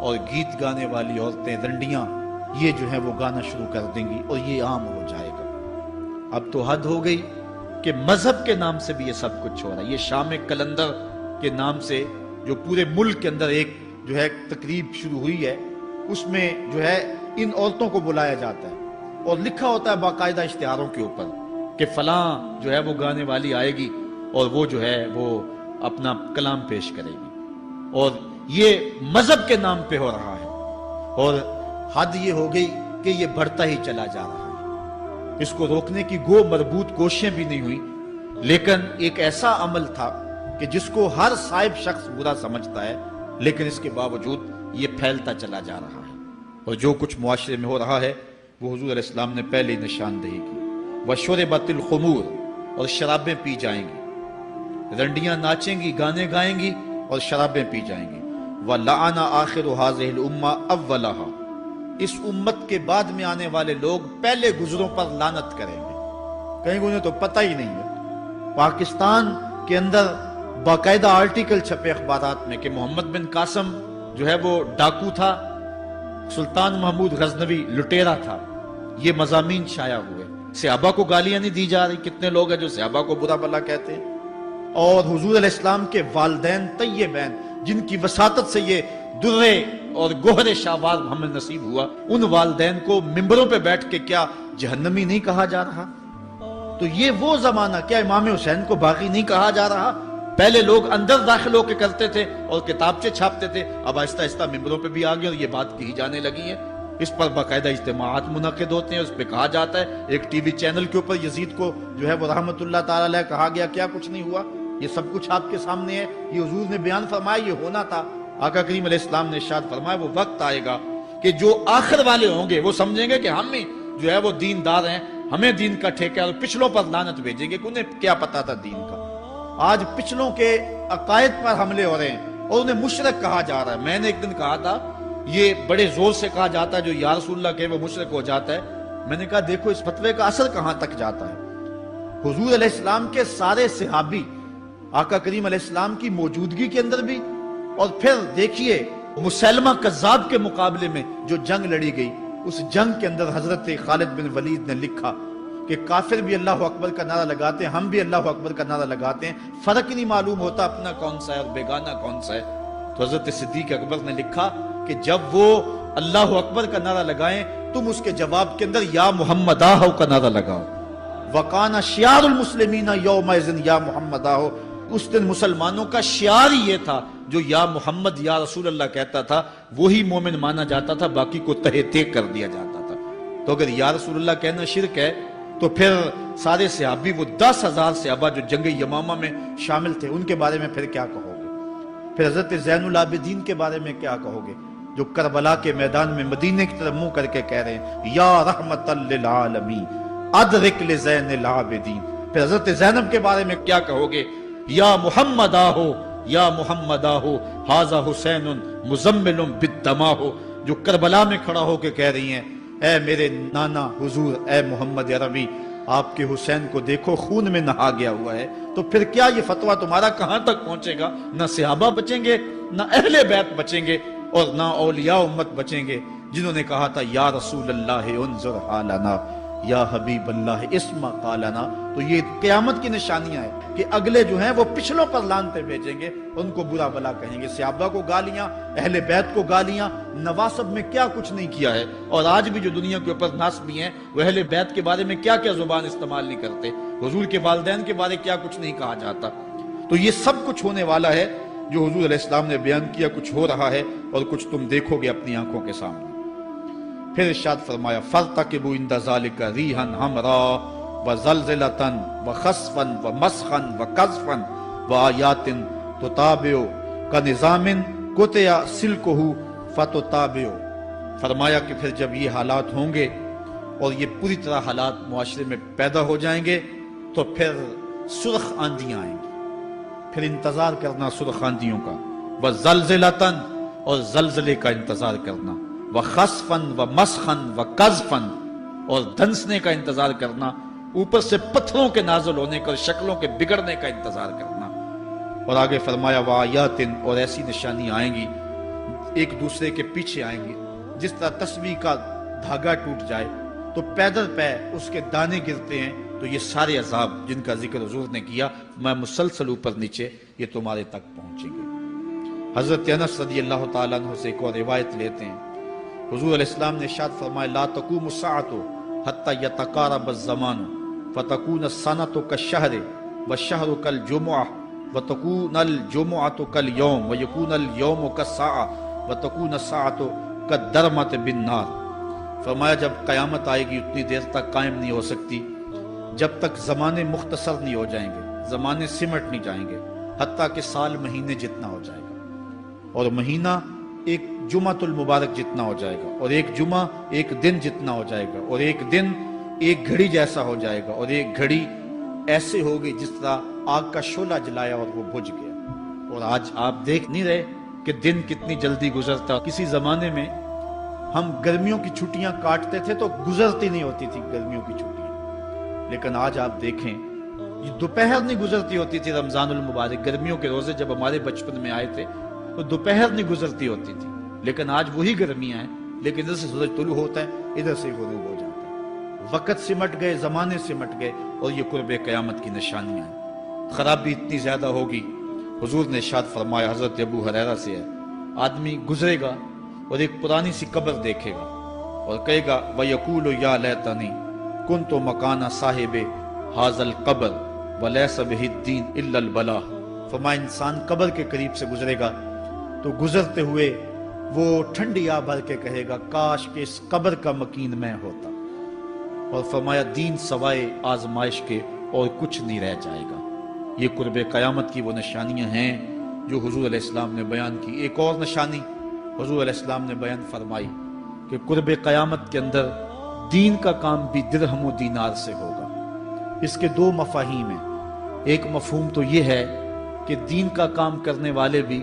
اور گیت گانے والی عورتیں، رنڈیاں، یہ جو ہیں وہ گانا شروع کر دیں گی اور یہ عام ہو جائے گا۔ اب تو حد ہو گئی کہ مذہب کے نام سے بھی یہ سب کچھ ہو رہا ہے۔ یہ شام کلندر کے نام سے جو پورے ملک کے اندر ایک جو ہے تقریب شروع ہوئی ہے، اس میں جو ہے ان عورتوں کو بلایا جاتا ہے اور لکھا ہوتا ہے باقاعدہ اشتہاروں کے اوپر کہ فلاں جو ہے وہ گانے والی آئے گی اور وہ جو ہے وہ اپنا کلام پیش کرے گی، اور یہ مذہب کے نام پہ ہو رہا ہے۔ اور حد یہ ہو گئی کہ یہ بڑھتا ہی چلا جا رہا ہے، اس کو روکنے کی گو مربوط کوششیں بھی نہیں ہوئی، لیکن ایک ایسا عمل تھا کہ جس کو ہر صاحب شخص برا سمجھتا ہے، لیکن اس کے باوجود یہ پھیلتا چلا جا رہا ہے۔ اور جو کچھ معاشرے میں ہو رہا ہے وہ حضور علیہ السلام نے پہلے ہی نشاندہی کی۔ وَشُرِبَتِ الْخُمُورُ، اور شرابیں پی جائیں گی، رنڈیاں ناچیں گی، گانے گائیں گی اور شرابیں پی جائیں گی۔ وَلَعَنَ آخِرُ هَذِهِ الْأُمَّةِ أَوَّلَهَا، اس امت کے بعد میں آنے والے لوگ پہلے گزروں پر لعنت کریں گے۔ کہیں انہیں تو پتہ ہی نہیں ہے۔ پاکستان کے اندر باقاعدہ آرٹیکل چھپے اخبارات میں کہ محمد بن قاسم جو ہے وہ ڈاکو تھا، سلطان محمود غزنوی لٹیرا تھا، یہ مضامین شائع ہوئے۔ صحابہ کو گالیاں نہیں دی جا رہی، کتنے لوگ ہیں جو صحابہ کو برا بھلا کہتے ہیں، اور حضور علیہ السلام کے والدین طیبین جن کی وساطت سے یہ درے اور گوہر شاہوار ہمیں نصیب ہوا، ان والدین کو ممبروں پہ بیٹھ کے کیا جہنمی نہیں کہا جا رہا؟ تو یہ وہ زمانہ، کیا امام حسین کو باغی نہیں کہا جا رہا؟ پہلے لوگ اندر داخل ہو کے کرتے تھے اور کتابچے چھاپتے تھے، اب آہستہ آہستہ ممبروں پہ بھی آ گئے اور یہ بات کہی جانے لگی ہے۔ اس پر باقاعدہ اجتماعات منعقد ہوتے ہیں، اس پہ کہا جاتا ہے۔ ایک ٹی وی چینل کے اوپر یزید کو جو ہے وہ رحمت اللہ تعالی علیہ کہا گیا، کیا کچھ نہیں ہوا، یہ سب کچھ آپ کے سامنے ہے، یہ حضور نے بیان فرمایا، یہ ہونا تھا۔ آقا کریم علیہ السلام نے ارشاد فرمایا وہ وقت آئے گا کہ جو آخر والے ہوں گے وہ سمجھیں گے کہ ہم ہی جو ہے وہ دیندار ہیں، ہمیں دین کا ٹھیکہ، اور پچھلوں پر لعنت بھیجیں گے کہ انہیں کیا پتا تھا دین کا۔ آج پچھلوں کے عقائد پر حملے ہو رہے ہیں اور انہیں مشرک کہا جا رہا ہے۔ میں نے ایک دن کہا تھا، یہ بڑے زور سے کہا جاتا ہے جو یا رسول اللہ کہ وہ مشرک ہو جاتا ہے۔ میں نے کہا دیکھو اس فتوے کا اثر کہاں تک جاتا ہے۔ حضور علیہ السلام کے سارے صحابی آقا کریم علیہ السلام کی موجودگی کے اندر بھی، اور پھر دیکھیے مسلمہ کذاب کے مقابلے میں جو جنگ لڑی گئی، اس جنگ کے اندر حضرت خالد بن ولید نے لکھا کہ کافر بھی اللہ اکبر کا نعرہ لگاتے ہیں، ہم بھی اللہ اکبر کا نعرہ لگاتے ہیں، فرق نہیں معلوم ہوتا اپنا کون سا ہے اور بیگانہ کون سا ہے۔ تو حضرت صدیق اکبر نے لکھا کہ جب وہ اللہ اکبر کا نعرہ لگائیں تم اس کے جواب کے اندر یا محمد آہو کا نعرہ لگاؤ۔ وَقَانَ شِعَارُ الْمُسْلِمِينَ يَوْمَئِذٍ یا محمد آہو، اس دن مسلمانوں کا شعار ہی یہ تھا، جو یا محمد یا رسول اللہ کہتا تھا وہی مومن مانا جاتا تھا، باقی کو تہہ تیگ کر دیا جاتا تھا۔ تو اگر یا رسول اللہ کہنا شرک ہے تو پھر سارے صحابی، وہ 10,000 صحابہ جو جنگ یمامہ میں شامل تھے، ان کے بارے میں پھر کیا کہو گے؟ پھر حضرت زین العابدین کے بارے میں کیا کہو گے جو کربلا کے میدان میں مدینے کی طرف منہ کر کے کہہ رہے ہیں یا رحمت للعالمین ادرک لزین العابدین؟ پھر حضرت زینب کے بارے میں کیا کہو گے؟ یا محمد آہو یا محمد آہو ھذا حسین مزمل بالدماء، جو کربلا میں کھڑا ہو کے کہہ رہی ہیں اے میرے نانا حضور، اے محمد عربی، آپ کے حسین کو دیکھو خون میں نہا گیا ہوا ہے۔ تو پھر کیا یہ فتویٰ تمہارا کہاں تک پہنچے گا؟ نہ صحابہ بچیں گے، نہ اہل بیت بچیں گے، اور نہ اولیاء امت بچیں گے، جنہوں نے کہا تھا یا رسول اللہ انظر حالنا یا حبیب اللہ اسمع قالنا۔ تو یہ قیامت کی نشانیاں ہیں کہ اگلے جو ہیں وہ پچھلوں پر لعنتیں بھیجیں گے، ان کو برا بلا کہیں گے، صحابہ کو گالیاں، اہل بیت کو گالیاں، نواسب میں کیا کچھ نہیں کیا ہے۔ اور آج بھی جو دنیا کے اوپر ناسبی ہیں وہ اہل بیت کے بارے میں کیا کیا زبان استعمال نہیں کرتے، حضور کے والدین کے بارے کیا کچھ نہیں کہا جاتا۔ تو تو یہ سب کچھ ہونے والا ہے جو حضور علیہ السلام نے بیان کیا، کچھ ہو رہا ہے اور کچھ تم دیکھو گے اپنی آنکھوں کے سامنے۔ پھر ارشاد فرمایا فَارْتَقِبُوا عِنْدَ ذَلِكَ رِيحًا حَمْرَاءَ وَزَلْزَلَةً وَخَسْفًا وَمَسْخًا وَقَذْفًا وَآيَاتٍ تُتَابِعُ كَنِظَامٍ قُطِعَ سِلْكُهُ فَتُتَابِعُ۔ فرمایا کہ پھر جب یہ حالات ہوں گے اور یہ پوری طرح حالات معاشرے میں پیدا ہو جائیں گے تو پھر سرخ آندیاں آئیں گی، پھر انتظار کرنا سرخ آندیوں کا، وَزَلْزِلَةً اور زلزلے کا انتظار کرنا، وَخَسْفًا وَمَسْخًا وَقَذْفًا اور دھنسنے کا انتظار کرنا، اوپر سے پتھروں کے نازل ہونے کا اور شکلوں کے بگڑنے کا انتظار کرنا۔ اور آگے فرمایا وَآیَاتٍ اور ایسی نشانیاں آئیں گی ایک دوسرے کے پیچھے آئیں گی، جس طرح تسبیح کا دھاگا ٹوٹ جائے تو پیدل پہ اس کے دانے گرتے ہیں، تو یہ سارے عذاب جن کا ذکر حضور نے کیا میں مسلسل اوپر نیچے یہ تمہارے تک پہنچیں گے۔ حضرت انس رضی اللہ تعالیٰ عنہ سے ایک اور روایت لیتے ہیں، حضور علیہ السلام نے ارشاد فرمایا لا تقوم الساعۃ حتی یتقارب الزمان فتکون السنۃ کالشہر والشہر کالجمعہ وتکون الجمعۃ کالیوم ویکون الیوم کالساعۃ وتکون الساعۃ کالدرمۃ بالنار۔ فرمایا جب قیامت آئے گی اتنی دیر تک قائم نہیں ہو سکتی جب تک زمانے مختصر نہیں ہو جائیں گے، زمانے سمٹ نہیں جائیں گے، حتیٰ کہ سال مہینے جتنا ہو جائے گا، اور مہینہ ایک جمعۃ المبارک جتنا ہو جائے گا، اور ایک جمعہ ایک دن جتنا ہو جائے گا، اور ایک دن ایک گھڑی جیسا ہو جائے گا، اور ایک گھڑی ایسے ہوگی جس طرح آگ کا شعلہ جلایا اور وہ بجھ گیا۔ اور آج آپ دیکھ نہیں رہے کہ دن کتنی جلدی گزرتا۔ کسی زمانے میں ہم گرمیوں کی چھٹیاں کاٹتے تھے تو گزرتی نہیں ہوتی تھی گرمیوں کی چھٹیاں، لیکن آج آپ دیکھیں یہ دوپہر نہیں گزرتی ہوتی تھی۔ رمضان المبارک گرمیوں کے روزے جب ہمارے بچپن میں آئے تھے تو دوپہر نہیں گزرتی ہوتی تھی، لیکن آج وہی گرمیاں ہیں، لیکن ادھر سے سورج طلوع ہوتا ہے ادھر سے غروب ہو جاتا ہے۔ وقت سمٹ گئے، زمانے سمٹ گئے، اور یہ قرب قیامت کی نشانیاں ہیں۔ خرابی اتنی زیادہ ہوگی، حضور نے ارشاد فرمایا حضرت ابو ہریرہ سے ہے، آدمی گزرے گا اور ایک پرانی سی قبر دیکھے گا اور کہے گا وَيَقُولُ يَا لَيْتَنِي كُنْتُ مَكَانَ صَاحِبِ هَذَا الْقَبْرِ وَلَيْسَ بِهِ الدِّينُ إِلَّا الْبَلَاءُ۔ فرمایا انسان قبر کے قریب سے گزرے گا تو گزرتے ہوئے وہ ٹھنڈی آہ بھر کے کہے گا کاش کہ اس قبر کا مکین میں ہوتا، اور فرمایا دین سوائے آزمائش کے اور کچھ نہیں رہ جائے گا۔ یہ قرب قیامت کی وہ نشانیاں ہیں جو حضور علیہ السلام نے بیان کی۔ ایک اور نشانی حضور علیہ السلام نے بیان فرمائی کہ قرب قیامت کے اندر دین کا کام بھی درہم و دینار سے ہوگا۔ اس کے دو مفاہیم ہیں، ایک مفہوم تو یہ ہے کہ دین کا کام کرنے والے بھی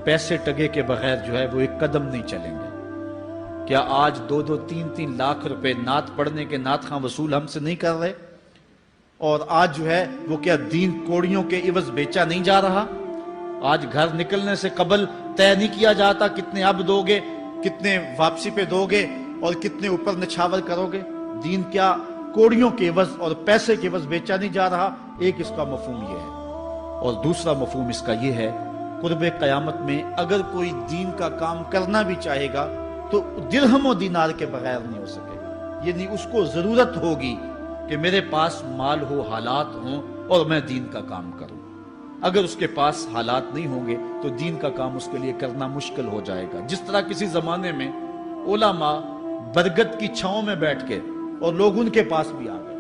پیسے ٹگے کے بغیر جو ہے وہ ایک قدم نہیں چلیں گے۔ کیا آج 2-2 3-3 لاکھ روپے نعت پڑھنے کے نعت خواں وصول ہم سے نہیں کر رہے؟ اور آج جو ہے وہ کیا دین کوڑیوں کے عوض بیچا نہیں جا رہا؟ آج گھر نکلنے سے قبل طے نہیں کیا جاتا کتنے اب دو گے، کتنے واپسی پہ دو گے اور کتنے اوپر نچھاور کرو گے؟ دین کیا کوڑیوں کے عوض اور پیسے کے عوض بیچا نہیں جا رہا؟ ایک اس کا مفہوم یہ ہے، اور دوسرا مفہوم اس کا یہ ہے قرب قیامت میں اگر کوئی دین کا کام کرنا بھی چاہے گا تو درہم و دینار کے بغیر نہیں ہو سکے گا، یعنی اس کو ضرورت ہوگی کہ میرے پاس مال ہو، حالات ہوں اور میں دین کا کام کروں۔ اگر اس کے پاس حالات نہیں ہوں گے تو دین کا کام اس کے لیے کرنا مشکل ہو جائے گا۔ جس طرح کسی زمانے میں علماء برگد کی چھاؤں میں بیٹھ کے اور لوگ ان کے پاس بھی آ گئے،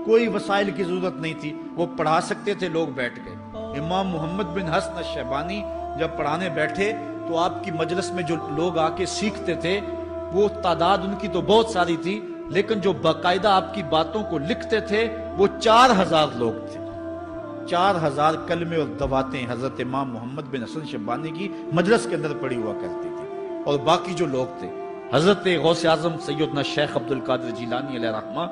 کوئی وسائل کی ضرورت نہیں تھی، وہ پڑھا سکتے تھے، لوگ بیٹھ گئے۔ امام محمد بن حسن الشیبانی جب پڑھانے بیٹھے تو آپ کی مجلس میں جو لوگ آ کے سیکھتے تھے وہ تعداد ان کی تو بہت ساری تھی، لیکن جو باقاعدہ آپ کی باتوں کو لکھتے تھے وہ 4000 لوگ تھے۔ 4000 کلمے اور دواتیں حضرت امام محمد بن حسن شیبانی کی مجلس کے اندر پڑی ہوا کرتی تھی، اور باقی جو لوگ تھے حضرت غوث اعظم سیدنا شیخ عبد القادر جیلانی علیہ رحمہ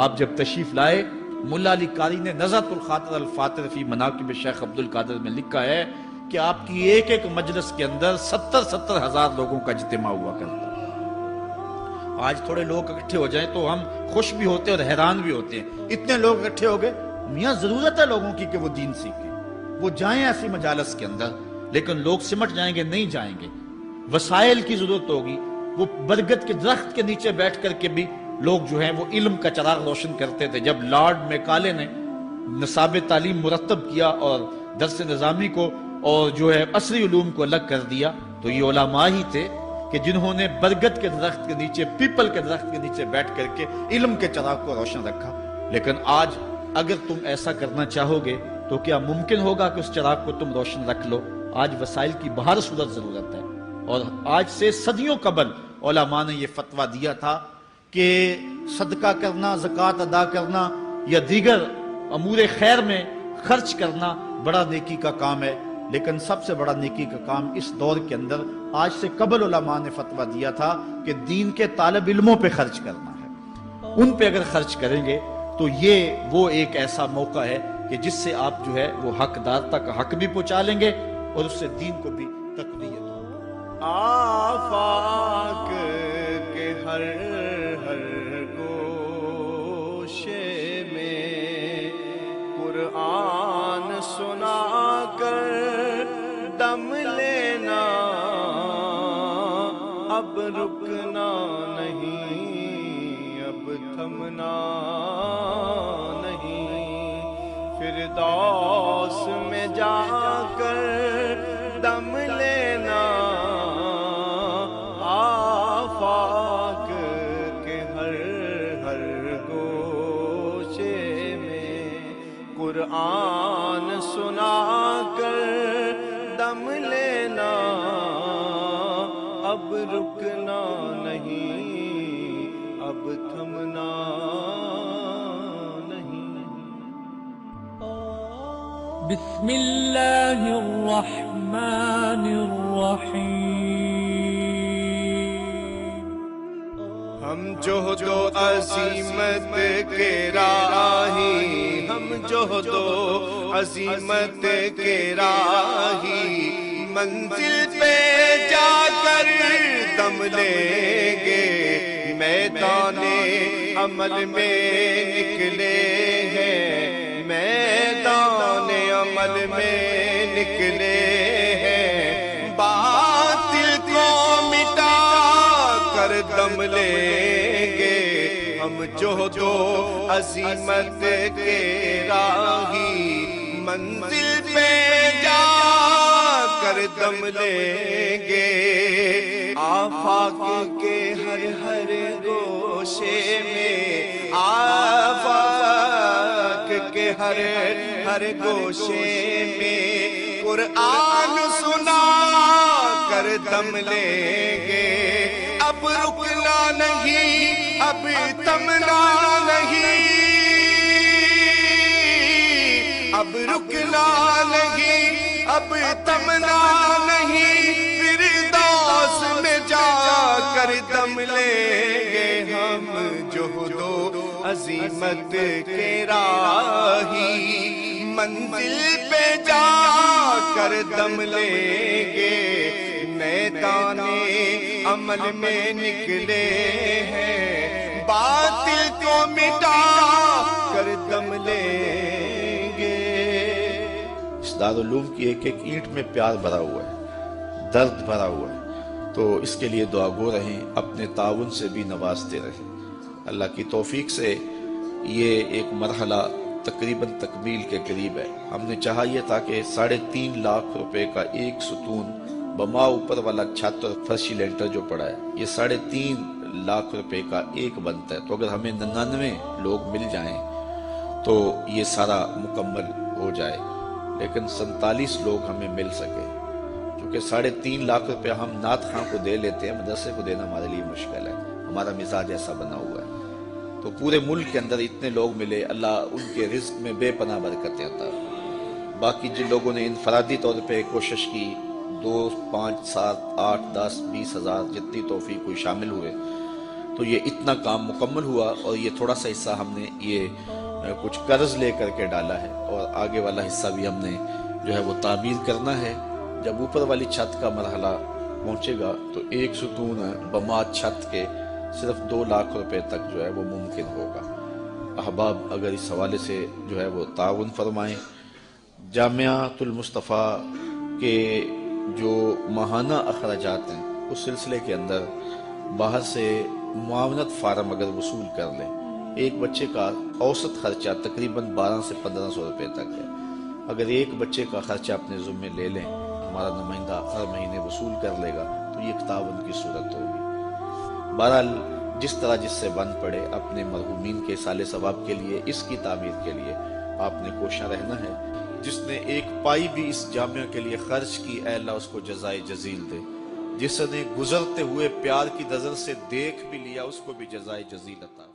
آپ جب تشریف لائے، ملا علی قاری نے نزہۃ الخاطر الفاطر فی مناقب شیخ عبد القادر میں لکھا ہے کہ آپ کی ایک ایک مجلس کے اندر 70-70 ہزار لوگوں کا اجتماع ہوا کرتا۔ آج تھوڑے لوگ اکٹھے ہو جائیں تو ہم خوش بھی ہوتے اور حیران بھی ہوتے ہیں، اتنے لوگ اکٹھے ہو گئے۔ میاں ضرورت ہے لوگوں کی کہ وہ دین سیکھیں، وہ جائیں ایسی مجالس کے اندر، لیکن لوگ سمٹ جائیں گے، نہیں جائیں گے۔ وسائل کی ضرورت ہوگی، وہ برگد کے درخت کے نیچے بیٹھ کر کے بھی لوگ جو ہیں وہ علم کا چراغ روشن کرتے تھے۔ جب لارڈ میکالے نے نصاب تعلیم مرتب کیا اور درس نظامی کو اور جو ہے عصری علوم کو الگ کر دیا، تو یہ علماء ہی تھے کہ جنہوں نے برگد کے درخت کے نیچے، پیپل کے درخت کے نیچے بیٹھ کر کے علم کے چراغ کو روشن رکھا۔ لیکن آج اگر تم ایسا کرنا چاہو گے تو کیا ممکن ہوگا کہ اس چراغ کو تم روشن رکھ لو؟ آج وسائل کی بہر صورت ضرورت ہے، اور آج سے صدیوں قبل علماء نے یہ فتویٰ دیا تھا کہ صدقہ کرنا، زکوٰۃ ادا کرنا یا دیگر امور خیر میں خرچ کرنا بڑا نیکی کا کام ہے، لیکن سب سے بڑا نیکی کا کام اس دور کے اندر آج سے قبل علماء نے فتویٰ دیا تھا کہ دین کے طالب علموں پہ خرچ کرنا ہے۔ ان پہ اگر خرچ کریں گے تو یہ وہ ایک ایسا موقع ہے کہ جس سے آپ جو ہے وہ حقدار تک حق بھی پہنچا لیں گے اور اس سے دین کو بھی تقویت ہوگی۔ آفاق کے ہر گوشے میں قرآن سنا کر دم لینا، اب رکنا نہیں، اب تھمنا نہیں، فردوس میں جا کر دم لینا، آفاق کے ہر گوشے میں قرآن سنا کر دم لینا، اب رکنا نہیں، اب تھمنا نہیں۔ بسم اللہ الرحمن الرحیم۔ ہم جہد و عزیمت کے راہی، ہم جہد و عزیمت کے راہی، منزل پہ جا کر دم لیں گے، میدان عمل میں نکلے ہیں، میدان عمل میں نکلے ہیں، باطل کو مٹا کر دم لیں گے، ہم جہد و عزیمت کے راہی، منزل پہ جا کر دم لیں گے، آفاق کے ہر گوشے میں، آفاق کے ہر گوشے میں قرآن سنا کر دم لیں گے، اب رکنا نہیں، اب تھمنا نہیں، اب رکنا نہیں، اب تھمنا نہیں، فردوس میں جا کر دم لیں گے، ہم جہد و عزیمت کے راہی، منزل پہ جا کر دم لیں گے، میدان عمل میں نکلے ہیں، باطل کو مٹا کر دم لیں گے۔ اس دارالعلوم کی ایک ایک اینٹ میں پیار بھرا ہوا ہے، درد بھرا ہوا ہے، تو اس کے لیے دعا گو رہیں، اپنے تعاون سے بھی نوازتے رہیں۔ اللہ کی توفیق سے یہ ایک مرحلہ تقریباً تکمیل کے قریب ہے۔ ہم نے چاہا یہ تھا کہ 3.5 لاکھ روپے کا ایک ستون بما اوپر والا چھت اور فرشی لینٹر جو پڑا ہے، یہ 3.5 لاکھ روپے کا ایک بنتا ہے، تو اگر ہمیں 99 لوگ مل جائیں تو یہ سارا مکمل ہو جائے، لیکن 47 لوگ ہمیں مل سکے، کیونکہ 3.5 لاکھ روپے ہم نعت خاں کو دے لیتے ہیں، مدرسے کو دینا ہمارے لیے مشکل ہے، ہمارا مزاج ایسا بنا ہوا ہے۔ تو پورے ملک کے اندر اتنے لوگ ملے، اللہ ان کے رزق میں بے پناہ برکتیں عطا۔ باقی جن لوگوں نے انفرادی طور پہ کوشش کی، 2، 5، 7، 8، 10، 20 ہزار جتنی توفیق کوئی شامل ہوئے، تو یہ اتنا کام مکمل ہوا، اور یہ تھوڑا سا حصہ ہم نے یہ کچھ قرض لے کر کے ڈالا ہے، اور آگے والا حصہ بھی ہم نے جو ہے وہ تعمیر کرنا ہے۔ جب اوپر والی چھت کا مرحلہ پہنچے گا تو ایک ستون بما چھت کے صرف 2 لاکھ روپے تک جو ہے وہ ممکن ہوگا۔ احباب اگر اس حوالے سے جو ہے وہ تعاون فرمائیں۔ جامعۃ المصطفیٰ کے جو ماہانہ اخراجات ہیں اس سلسلے کے اندر باہر سے معاونت فارم اگر وصول کر لیں، ایک بچے کا اوسط خرچہ تقریباً 1200 سے 1500 روپے تک ہے، اگر ایک بچے کا خرچہ اپنے ذمے لے لیں، ہمارا نمائندہ ہر مہینے وصول کر لے گا، تو یہ 51 کی صورت ہوگی۔ بہرحال جس طرح جس سے بن پڑے، اپنے مرحومین کے سال ثواب کے لیے، اس کی تعمیر کے لیے آپ نے کوشاں رہنا ہے۔ جس نے ایک پائی بھی اس جامعہ کے لیے خرچ کی، اے اللہ اس کو جزائے جزیل دے۔ جس نے گزرتے ہوئے پیار کی نظر سے دیکھ بھی لیا، اس کو بھی جزائے جزیل عطا۔